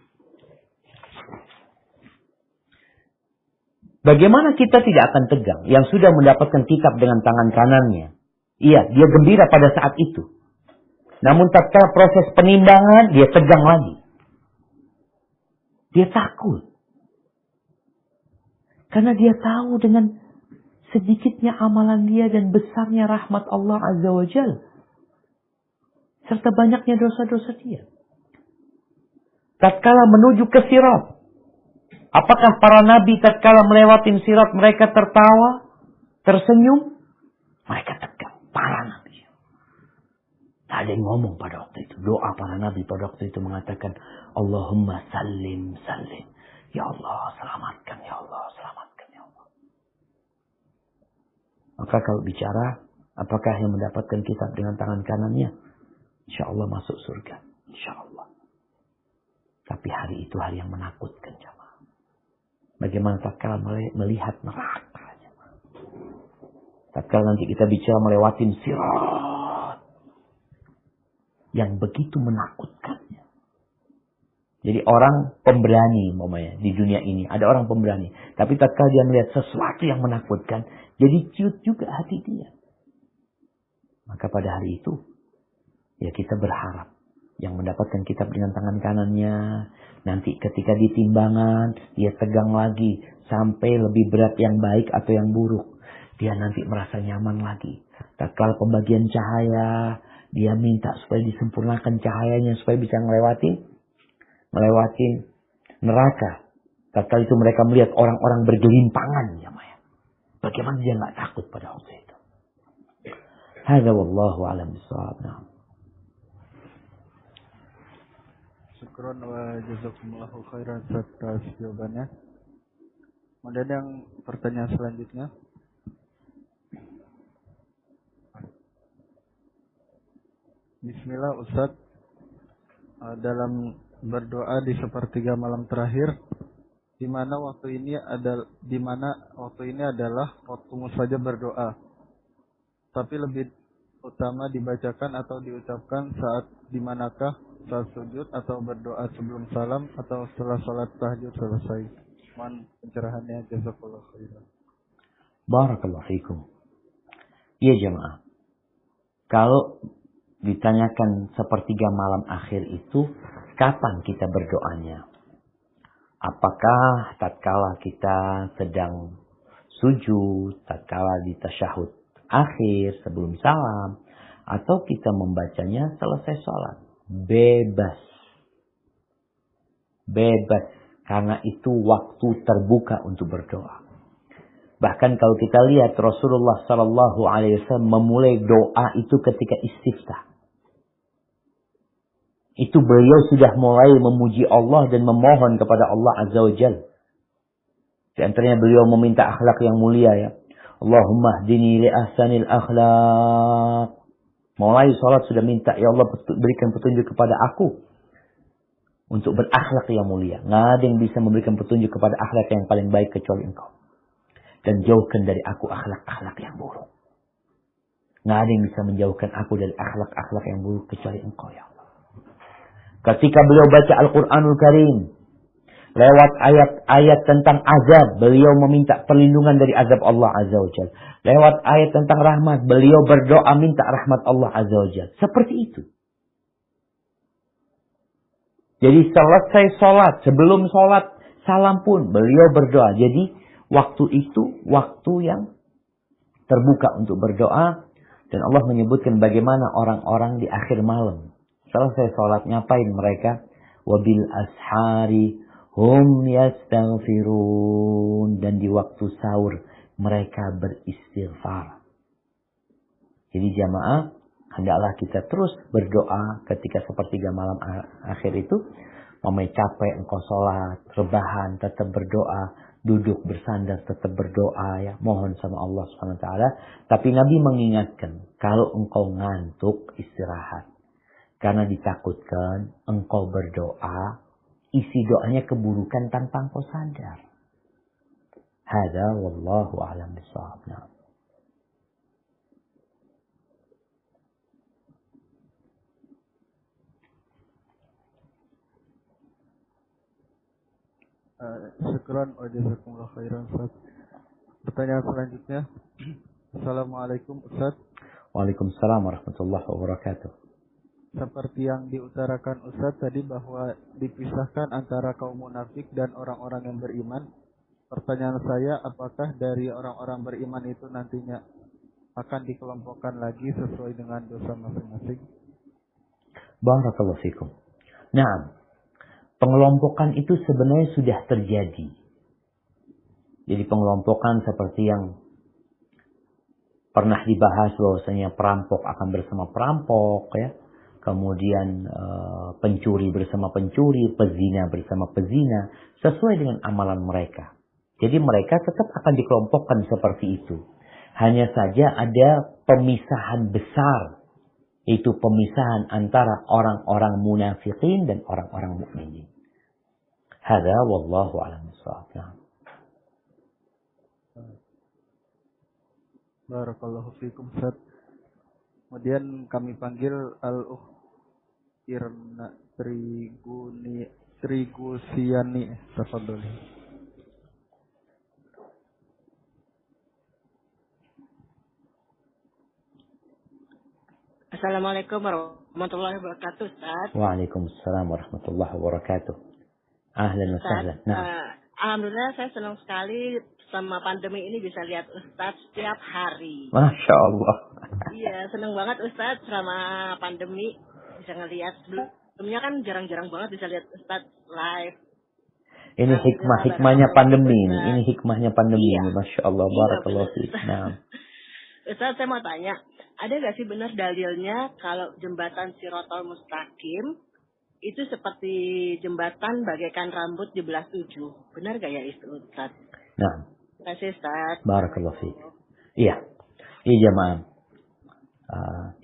Bagaimana kita tidak akan tegang? Yang sudah mendapatkan kitab dengan tangan kanannya. Iya, dia gembira pada saat itu. Namun tatkala proses penimbangan, dia tegang lagi. Dia takut. Karena dia tahu dengan sedikitnya amalan dia dan besarnya rahmat Allah Azza wa Jal. Serta banyaknya dosa-dosa dia. Tatkala menuju ke sirat. Apakah para nabi tatkala melewati sirat mereka tertawa? Tersenyum? Mereka tegang. Para nabi. Tak ada yang ngomong pada waktu itu. Doa para nabi pada waktu itu mengatakan, Allahumma sallim, sallim. Ya Allah, selamatkan. Ya Allah, selamatkan. Ya Allah. Maka kalau bicara, apakah yang mendapatkan kitab dengan tangan kanannya? Insya Allah masuk surga. Insya Allah. Tapi hari itu hari yang menakutkan, jemaah. Bagaimana tatkala melihat neraka, jemaah. Tatkala nanti kita bicara melewatin sirat. Yang begitu menakutkannya. Jadi orang pemberani umpamanya di dunia ini. Ada orang pemberani. Tapi tatkala dia melihat sesuatu yang menakutkan. Jadi ciut juga hati dia. Maka pada hari itu. Ya kita berharap. Yang mendapatkan kitab dengan tangan kanannya. Nanti ketika ditimbangan. Dia tegang lagi. Sampai lebih berat yang baik atau yang buruk. Dia nanti merasa nyaman lagi. Tatkala pembagian cahaya. Dia minta supaya disempurnakan cahayanya. Supaya bisa melewati neraka. Tatkala itu mereka melihat orang-orang bergelimpangan. Ya, Maya. Bagaimana dia nggak takut pada waktu itu? Hadza wallahu a'lam bishawab.
Syukron wa jazakumullahu khairan atas jawabannya. Kemudian yang pertanyaan selanjutnya. Bismillah Ustaz, dalam berdoa di sepertiga malam terakhir, di mana waktu ini adalah waktu mustajab berdoa. Tapi lebih utama dibacakan atau diucapkan saat dimanakah? Saat sujud atau berdoa sebelum salam atau setelah salat tahajud selesai? Mohon pencerahannya, jazakallahu khairan.
Barakallahu fikum. Iya jemaah. Kalau ditanyakan sepertiga malam akhir itu, kapan kita berdoanya? Apakah tatkala kita sedang sujud, tatkala di tasyahud akhir sebelum salam, atau kita membacanya selesai sholat? Bebas. Bebas. Karena itu waktu terbuka untuk berdoa. Bahkan kalau kita lihat Rasulullah SAW memulai doa itu ketika istiftah. Itu beliau sudah mulai memuji Allah dan memohon kepada Allah Azza wa Jal. Di antaranya beliau meminta akhlak yang mulia ya. Allahumma hdini li ahsanil akhlak. Mulai sholat sudah minta, ya Allah berikan petunjuk kepada aku. Untuk berakhlak yang mulia. Nggak ada yang bisa memberikan petunjuk kepada akhlak yang paling baik kecuali engkau. Dan jauhkan dari aku akhlak-akhlak yang buruk. Nggak ada yang bisa menjauhkan aku dari akhlak-akhlak yang buruk kecuali engkau ya Allah. Ketika beliau baca Al-Quranul Karim. Lewat ayat-ayat tentang azab. Beliau meminta perlindungan dari azab Allah Azza wa Jalla. Lewat ayat tentang rahmat. Beliau berdoa minta rahmat Allah Azza wa Jalla. Seperti itu. Jadi selesai sholat. Sebelum sholat salam pun beliau berdoa. Jadi waktu itu waktu yang terbuka untuk berdoa. Dan Allah menyebutkan bagaimana orang-orang di akhir malam. Selesai sholat ngapain mereka? Wabil ashari hum yastaghfirun. Dan di waktu sahur mereka beristighfar. Jadi jamaah, hendaklah kita terus berdoa ketika sepertiga malam akhir itu. Mamai capek engkau sholat, rebahan, tetap berdoa, duduk bersandar, tetap berdoa, ya, mohon sama Allah SWT. Tapi Nabi mengingatkan, kalau engkau ngantuk, istirahat. Karena ditakutkan engkau berdoa, isi doanya keburukan tanpa engkau sadar. Hada wallahu a'lam bishawab. Nah.
Syukran wa jazakumullah khairan, Ustaz. Pertanyaan selanjutnya. Assalamualaikum Ustaz.
Waalaikumsalam warahmatullahi wabarakatuh.
Seperti yang diutarakan Ustaz tadi bahwa dipisahkan antara kaum munafik dan orang-orang yang beriman. Pertanyaan saya, apakah dari orang-orang beriman itu nantinya akan dikelompokkan lagi sesuai dengan dosa masing-masing?
Barakallahu fikum. Nah, pengelompokan itu sebenarnya sudah terjadi. Jadi pengelompokan seperti yang pernah dibahas bahwasanya perampok akan bersama perampok, ya. Kemudian pencuri bersama pencuri, pezina bersama pezina, sesuai dengan amalan mereka. Jadi mereka tetap akan dikelompokkan seperti itu. Hanya saja ada pemisahan besar. Itu pemisahan antara orang-orang munafikin dan orang-orang mukminin. Hada wallahu a'lam bishawab.
Barakallahu fikum Ustaz. Kemudian kami panggil Al-Ukh Irna Trigusiani. Tafadhol.
Assalamualaikum warahmatullahi wabarakatuh, Ustaz.
Waalaikumsalam warahmatullahi wabarakatuh. Ahlan wa sahlan. Nah.
Alhamdulillah saya senang sekali sama pandemi ini bisa lihat Ustaz setiap hari.
Masya Allah.
Iya, senang banget Ustaz selama pandemi bisa ngelihat. Sebelumnya kan jarang-jarang banget bisa lihat Ustaz live.
Ini hikmahnya pandemi ini. Ini hikmahnya pandemi ini. Masya Allah. Barakallahu fiik. Nah.
Ustaz, saya mau tanya, ada nggak sih benar dalilnya kalau jembatan Shiratal Mustaqim itu seperti jembatan bagaikan rambut dibelah 7? Benar gak ya itu, Ustaz?
Nah.
Terima kasih, Ustaz.
Barakallahu fiik. Iya. Iya jamaah.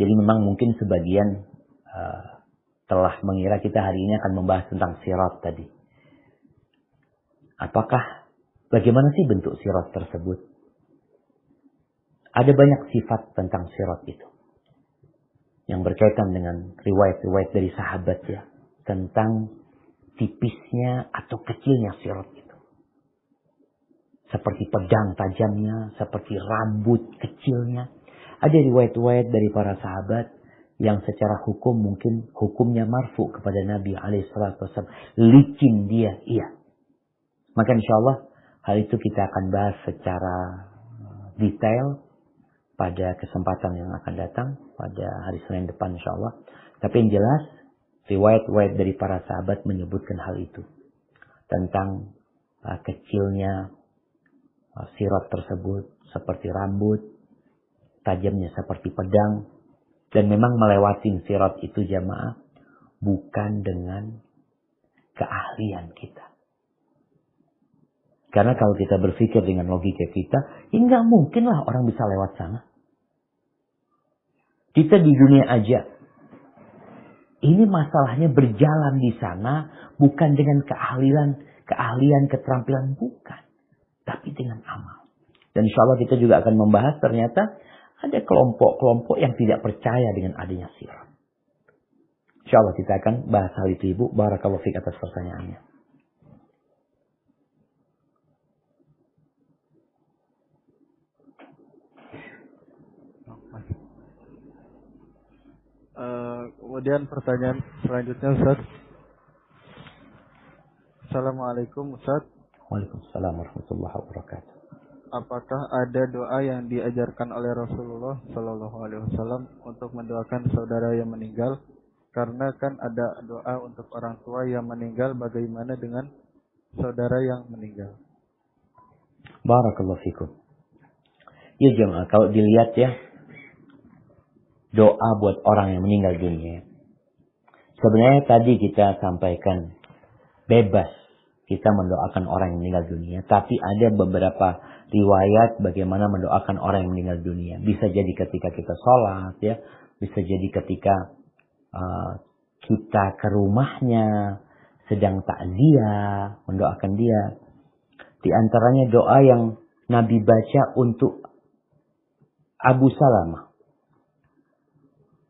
Jadi memang mungkin sebagian telah mengira kita hari ini akan membahas tentang sirat tadi. Bagaimana sih bentuk sirat tersebut? Ada banyak sifat tentang sirat itu. Yang berkaitan dengan riwayat-riwayat dari sahabat, ya. Tentang tipisnya atau kecilnya sirat itu. Seperti pedang tajamnya, seperti rambut kecilnya. Ada riwayat-riwayat dari para sahabat yang secara hukum mungkin hukumnya marfu kepada Nabi SAW. Licin dia, iya. Maka insya Allah hal itu kita akan bahas secara detail pada kesempatan yang akan datang, pada hari Senin depan insya Allah. Tapi yang jelas, riwayat-riwayat dari para sahabat menyebutkan hal itu. Tentang kecilnya sirat tersebut seperti rambut, tajamnya seperti pedang. Dan memang melewati sirat itu jamaah bukan dengan keahlian kita. Karena kalau kita berpikir dengan logika kita, ya nggak mungkin lah orang bisa lewat sana. Kita di dunia aja. Ini masalahnya berjalan di sana bukan dengan keahlian, keterampilan, bukan. Tapi dengan amal. Dan insya Allah kita juga akan membahas ternyata ada kelompok-kelompok yang tidak percaya dengan adanya sirat. Insya Allah kita akan bahas hal itu, Ibu. Barakallahu fiik atas pertanyaannya.
Kemudian pertanyaan selanjutnya, Ustaz. Assalamualaikum, Ustaz.
Waalaikumsalam warahmatullahi wabarakatuh.
Apakah ada doa yang diajarkan oleh Rasulullah Shallallahu Alaihi Wasallam untuk mendoakan saudara yang meninggal? Karena kan ada doa untuk orang tua yang meninggal. Bagaimana dengan saudara yang meninggal?
Barakallahu fikum. Ya jemaah, kalau dilihat ya, doa buat orang yang meninggal dunia. Sebenarnya tadi kita sampaikan bebas kita mendoakan orang yang meninggal dunia. Tapi ada beberapa riwayat bagaimana mendoakan orang yang meninggal dunia. Bisa jadi ketika kita sholat, ya, bisa jadi ketika kita ke rumahnya sedang takziah, mendoakan dia. Di antaranya doa yang Nabi baca untuk Abu Salamah.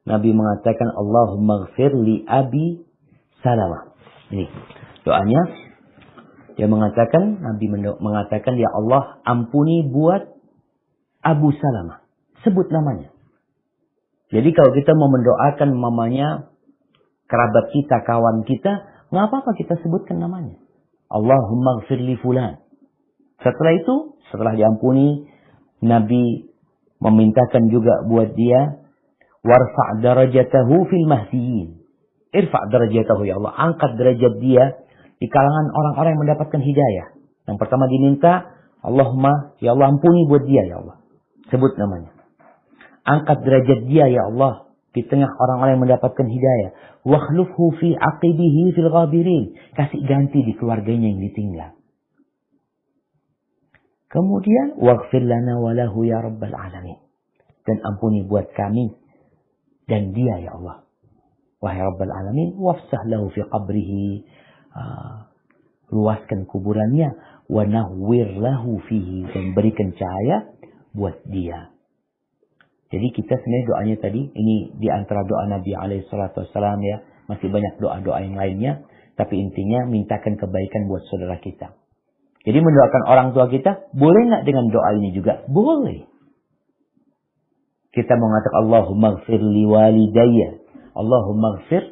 Nabi mengatakan, Allahumma ghfir li Abi Salamah. Ini doanya. Dia mengatakan, Nabi mengatakan, ya Allah, ampuni buat Abu Salamah. Sebut namanya. Jadi kalau kita mau mendoakan mamanya, kerabat kita, kawan kita, nggak apa-apa kita sebutkan namanya. Allahumma ghfir li fulan. Setelah itu, setelah diampuni, Nabi memintakan juga buat dia, warfa' darajatahu fil mahdiyin. Irfa' darajatahu, ya Allah, angkat derajat dia di kalangan orang-orang yang mendapatkan hidayah. Yang pertama diminta, Allahumma, ya Allah, ampuni buat dia, ya Allah. Sebut namanya. Angkat derajat dia, ya Allah, di tengah orang-orang yang mendapatkan hidayah. Wakhlufhu fi aqibihi fil ghabirin. Kasih ganti di keluarganya yang ditinggal. Kemudian, waghfir lana walahu ya rabbal alamin. Dan ampuni buat kami dan dia, ya Allah. Wahai rabbal alamin, wafsah lahu fi qabrihi. Luaskan kuburannya. Wa nahwir lahu fihi. Dan berikan cahaya buat dia. Jadi kita sebenarnya doanya tadi, ini di antara doa Nabi SAW, ya. Masih banyak doa-doa yang lainnya. Tapi intinya mintakan kebaikan buat saudara kita. Jadi mendoakan orang tua kita, boleh nggak dengan doa ini juga? Boleh. Kita mengatakan Allahumma ghfir li walidayya. Allahumma ghfir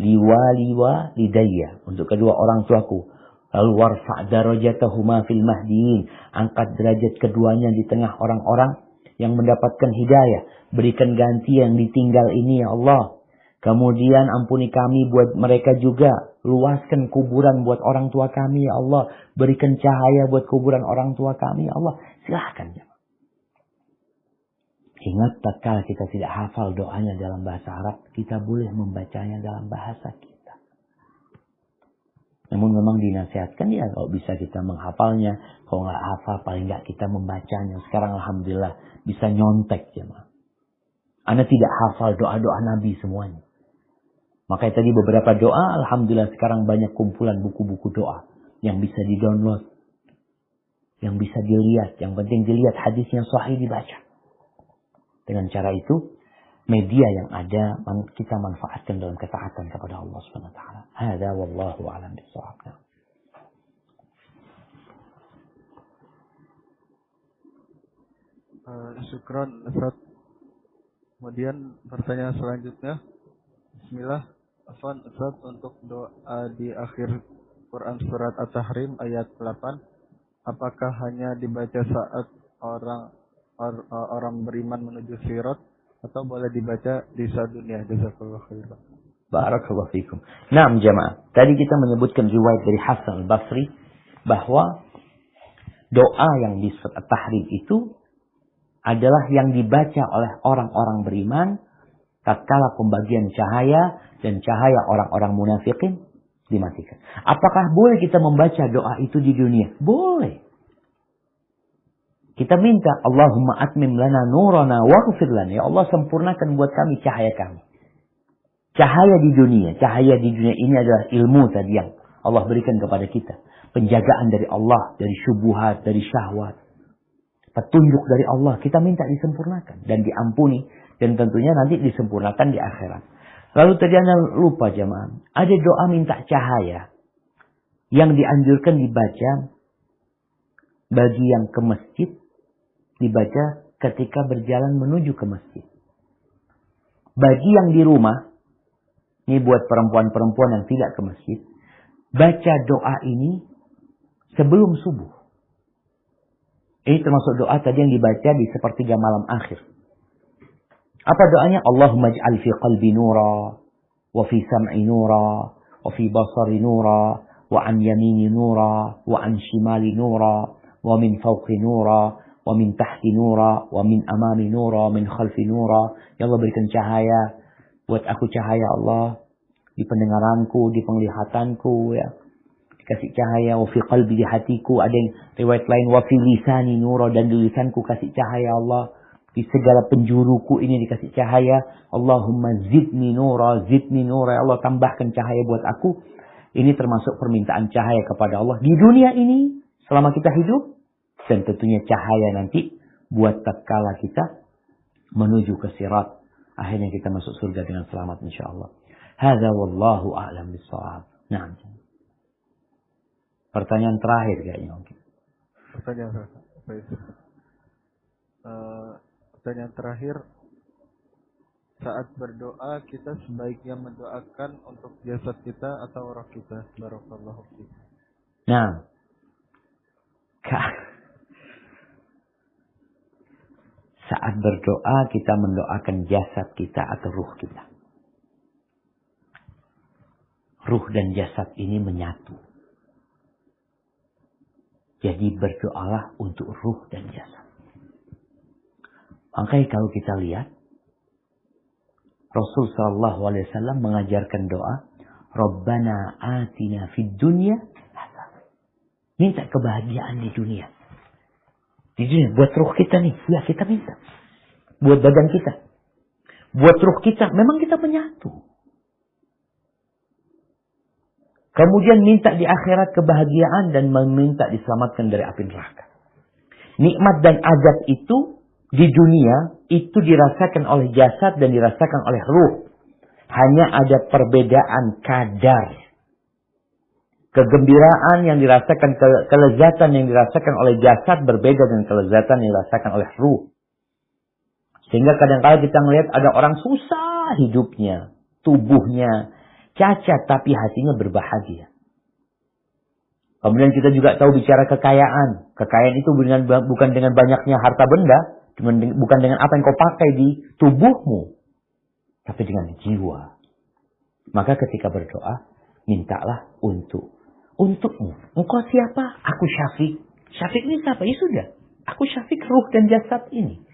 li walidayya. Untuk kedua orang tuaku. Lalu warfa' darajatahuma fil mahdiin. Angkat derajat keduanya di tengah orang-orang yang mendapatkan hidayah. Berikan ganti yang ditinggal ini, ya Allah. Kemudian ampuni kami buat mereka juga. Luaskan kuburan buat orang tua kami, ya Allah. Berikan cahaya buat kuburan orang tua kami, ya Allah. Silahkan, ya. Ingat, tatkala kita tidak hafal doanya dalam bahasa Arab, kita boleh membacanya dalam bahasa kita. Namun memang dinasihatkan, ya, kalau bisa kita menghafalnya. Kalau nggak hafal, paling nggak kita membacanya. Sekarang alhamdulillah bisa nyontek, ya, Ma. Anda tidak hafal doa-doa Nabi semuanya. Makanya tadi beberapa doa, alhamdulillah sekarang banyak kumpulan buku-buku doa yang bisa di-download, yang bisa dilihat. Yang penting dilihat hadisnya sahih, dibaca. Dengan cara itu, media yang ada kita manfaatkan dalam ketaatan kepada Allah Subhanahu wa taala. Hada wallahu a'lam bissawab.
Syukran, Ustaz. Kemudian pertanyaan selanjutnya. Bismillah. Afwan, Ustaz, untuk doa di akhir Quran surat At-Tahrim ayat 8, apakah hanya dibaca saat orang beriman menuju sirat atau boleh dibaca di saat dunia? Jazakallahu khairan.
Barakallahu fikum. Naam jamaah. Tadi kita menyebutkan riwayat dari Hasan al-Basri bahwa doa yang di surat At-Tahrim itu adalah yang dibaca oleh orang-orang beriman tatkala pembagian cahaya dan cahaya orang-orang munafikin dimatikan. Apakah boleh kita membaca doa itu di dunia? Boleh. Kita minta, Allahumma atmim lana nurana waghfir lana. Ya Allah, sempurnakan buat kami cahaya kami. Cahaya di dunia. Cahaya di dunia ini adalah ilmu tadi yang Allah berikan kepada kita. Penjagaan dari Allah, dari syubhat, dari syahwat. Petunjuk dari Allah. Kita minta disempurnakan dan diampuni. Dan tentunya nanti disempurnakan di akhirat. Lalu tadi Anda lupa jemaah. Ada doa minta cahaya. Yang dianjurkan dibaca bagi yang ke masjid. Dibaca ketika berjalan menuju ke masjid. Bagi yang di rumah. Ini buat perempuan-perempuan yang tidak ke masjid. Baca doa ini sebelum subuh. Ini termasuk doa tadi yang dibaca di sepertiga malam akhir. Apa doanya? Allahumma ij'al fi qalbi nura, wa fi sam'i nura, wa fi basari nura, wa an yamini nura, wa an shimali nura, wa min fawqi nura, wa min tahti nura, wa min amami nura, min khalfi nura. Ya Allah, berikan cahaya buat aku, cahaya Allah di pendengaranku, di penglihatanku, ya. dikasih cahaya. Wa fi qalbi, di hatiku. Ada yang riwayat lain, wa fi lisani nura, dan di lisanku kasih cahaya Allah. Di segala penjuruku ini dikasih cahaya. Allahumma zidni nura, zidni nura. Ya Allah, tambahkan cahaya buat aku. Ini termasuk permintaan cahaya kepada Allah di dunia ini selama kita hidup, dan tentunya cahaya nanti buat tatkala kita menuju ke sirat. Akhirnya kita masuk surga dengan selamat insyaallah. Hadza wallahu a'lam bissawab. Nah. Pertanyaan terakhir kayaknya mungkin.
Pertanyaan terakhir, saat berdoa kita sebaiknya mendoakan untuk jasad kita atau roh kita? Barakallahu fiik.
Nah, saat berdoa kita mendoakan jasad kita atau ruh kita. Ruh dan jasad ini menyatu. Jadi berdoalah untuk ruh dan jasad. Makanya kalau kita lihat, Rasul sallallahu alaihi wasallam mengajarkan doa, Rabbana atina fid dunya hasanah. Minta kebahagiaan di dunia. Di dunia buat ruh kita nih, ya kita minta. Buat badan kita. Buat ruh kita, memang kita menyatu. Kemudian minta di akhirat kebahagiaan dan meminta diselamatkan dari api neraka. Nikmat dan azab itu di dunia itu dirasakan oleh jasad dan dirasakan oleh ruh. Hanya ada perbedaan kadar. Kegembiraan yang dirasakan, kelezatan yang dirasakan oleh jasad berbeda dengan kelezatan yang dirasakan oleh ruh. Sehingga kadang-kadang kita melihat ada orang susah hidupnya, tubuhnya cacat tapi hatinya berbahagia. Kemudian kita juga tahu bicara kekayaan. Kekayaan itu bukan dengan banyaknya harta benda, bukan dengan apa yang kau pakai di tubuhmu, tapi dengan jiwa. Maka ketika berdoa, mintalah untukmu. Engkau siapa? Aku Syafiq. Syafiq ini siapa? Ya sudah. Aku Syafiq ruh dan jasad ini.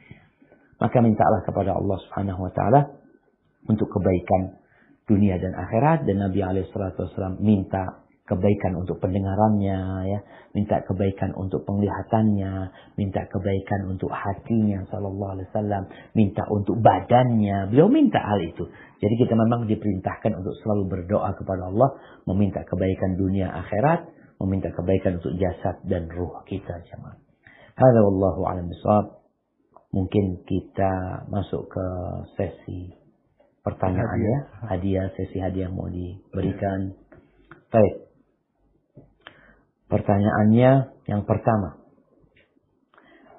Maka mintalah kepada Allah Subhanahu wa taala untuk kebaikan dunia dan akhirat, dan Nabi alaihi salatu wasallam minta kebaikan untuk pendengarannya, ya, minta kebaikan untuk penglihatannya, minta kebaikan untuk hatinya sallallahu alaihi wasallam, minta untuk badannya. Beliau minta hal itu. Jadi kita memang diperintahkan untuk selalu berdoa kepada Allah, meminta kebaikan dunia akhirat, meminta kebaikan untuk jasad dan ruh kita, jemaah. Hadza wallahu a'lam bishawab. Mungkin kita masuk ke sesi pertanyaan ya, hadiah, sesi hadiah mau diberikan. Baik. Pertanyaannya yang pertama.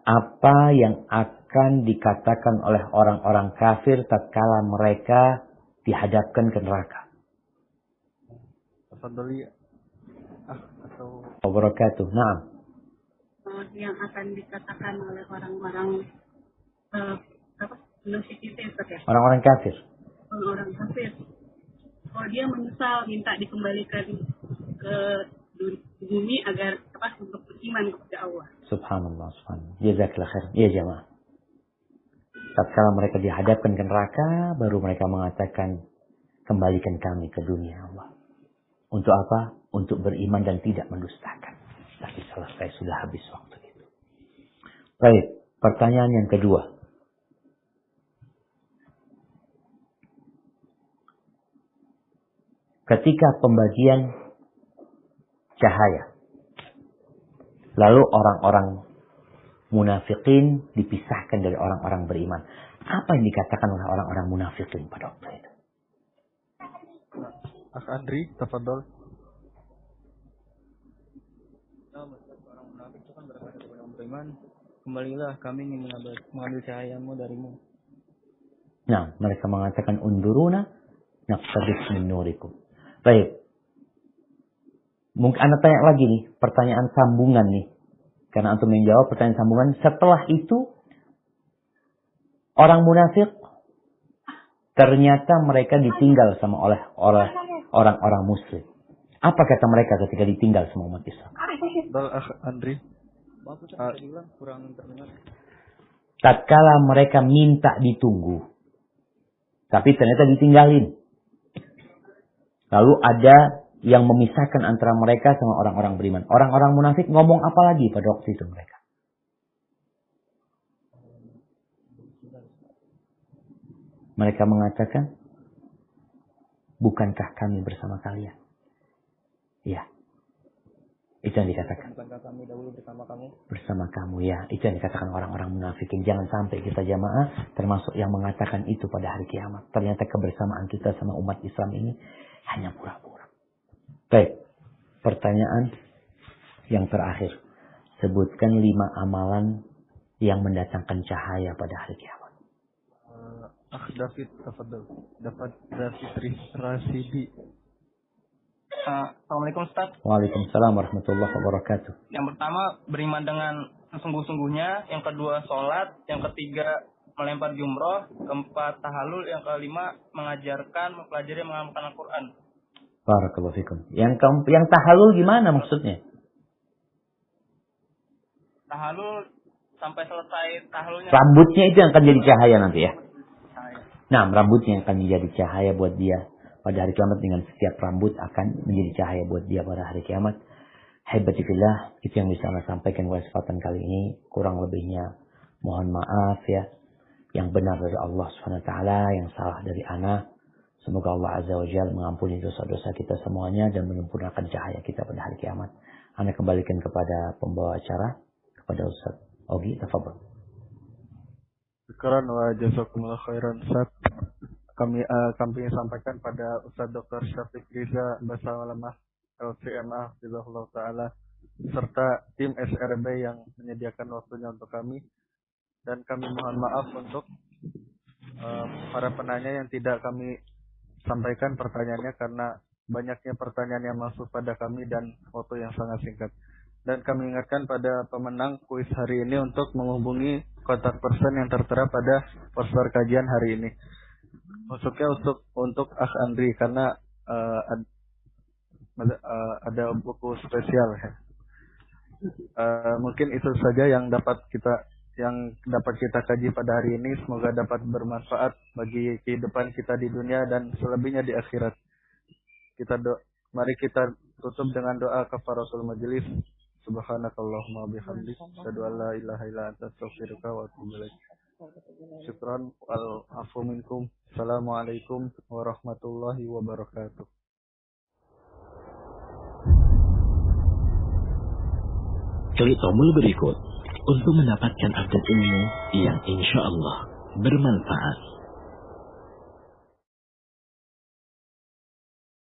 Apa yang akan dikatakan oleh orang-orang kafir tatkala mereka dihadapkan ke neraka?
Tafadhali atau
Wabarakatuh. Naam.
Yang akan dikatakan oleh orang-orang munafik itu ya?
Orang-orang kafir.
Orang kafir. Kalau dia menyesal minta dikembalikan ke bumi agar untuk beriman kepada Allah.
Subhanallah, subhanallah. Jazakallah khair. Ya jemaah. Tatkala mereka dihadapkan ke neraka, baru mereka mengatakan, kembalikan kami ke dunia Allah. Untuk apa? Untuk beriman dan tidak mendustakan. Tapi selesai, sudah habis waktu itu. Baik, pertanyaan yang kedua. Ketika pembagian cahaya, lalu orang-orang munafikin dipisahkan dari orang-orang beriman. Apa yang dikatakan oleh orang-orang munafikin pada waktu itu?
Akh Andri, tafadhol.
Orang munafik itu kan berkata kepada orang beriman, kembalilah kami ingin mengambil cahayamu darimu.
Nah, mereka mengatakan unduruna naqtabis min nurikum. Baik. Mungkin Anda tanya lagi nih, pertanyaan sambungan nih. Karena antum yang jawab pertanyaan sambungan. Setelah itu, orang munafik ternyata mereka ditinggal sama oleh orang-orang muslim. Apa kata mereka ketika ditinggal sama umat Islam?
Akh Andri.
Kurang terdengar.
Tatkala mereka minta ditunggu, tapi ternyata ditinggalin. Lalu ada yang memisahkan antara mereka sama orang-orang beriman. Orang-orang munafik ngomong apa lagi pada waktu itu mereka? Mereka mengatakan, bukankah kami bersama kalian? Ya. Itu yang dikatakan.
Bukankah kami dahulu bersama kamu?
Bersama kamu, ya. Itu yang dikatakan orang-orang munafikin. Jangan sampai kita jamaah termasuk yang mengatakan itu pada hari kiamat. Ternyata kebersamaan kita sama umat Islam ini hanya pura-pura. Baik. Pertanyaan yang terakhir. Sebutkan 5 amalan yang mendatangkan cahaya pada hari kiamat.
David, tafadhol. Dapat David Rasidi.
Assalamualaikum Ustaz.
Waalaikumsalam warahmatullahi wabarakatuh.
Yang pertama, beriman dengan sesungguh-sungguhnya. Yang kedua, sholat. Yang ketiga, melempar jumroh. Keempat, tahalul. Yang kelima, mengajarkan, mempelajari, mengamalkan Al-Quran.
Barakallahu fikum. Yang tahalul gimana maksudnya?
Tahalul sampai selesai tahalulnya.
Rambutnya itu yang akan jadi cahaya nanti ya. Nah, rambutnya yang akan menjadi cahaya buat dia pada hari kiamat, dengan setiap rambut akan menjadi cahaya buat dia pada hari kiamat. Hebatifillah, itu yang bisa saya sampaikan pada kesempatan kali ini. Kurang lebihnya mohon maaf ya. Yang benar dari Allah SWT, yang salah dari ana. Semoga Allah Azza wa Jalla mengampuni dosa-dosa kita semuanya dan menyempurnakan cahaya kita pada hari kiamat. Ana kembalikan kepada pembawa acara, kepada Ustaz Ogi, tafadhol.
Syukran wa jazakumullah khairan Ustaz. Kami sampaikan pada Ustaz Dr. Syafiq Riza Basalamah LCMA Bismillah Ta'ala serta tim SRB yang menyediakan waktunya untuk kami, dan kami mohon maaf untuk para penanya yang tidak kami sampaikan pertanyaannya karena banyaknya pertanyaan yang masuk pada kami dan waktu yang sangat singkat. Dan kami ingatkan pada pemenang kuis hari ini untuk menghubungi kontak person yang tertera pada poster kajian hari ini. Khususnya untuk Akh Andri karena ada buku spesial. Mungkin itu saja yang dapat kita kaji pada hari ini. Semoga dapat bermanfaat bagi kehidupan kita di dunia dan selebihnya di akhirat. Mari kita tutup dengan doa kafaratul majelis. Subhanakallahumma bihamdik, asyhadu an la ilaha illa anta, astaghfiruka wa atubu ilaik. Syukran wal afu minkum. Assalamualaikum warahmatullahi wabarakatuh.
Klik tombol berikut untuk mendapatkan update ilmu yang insya Allah bermanfaat.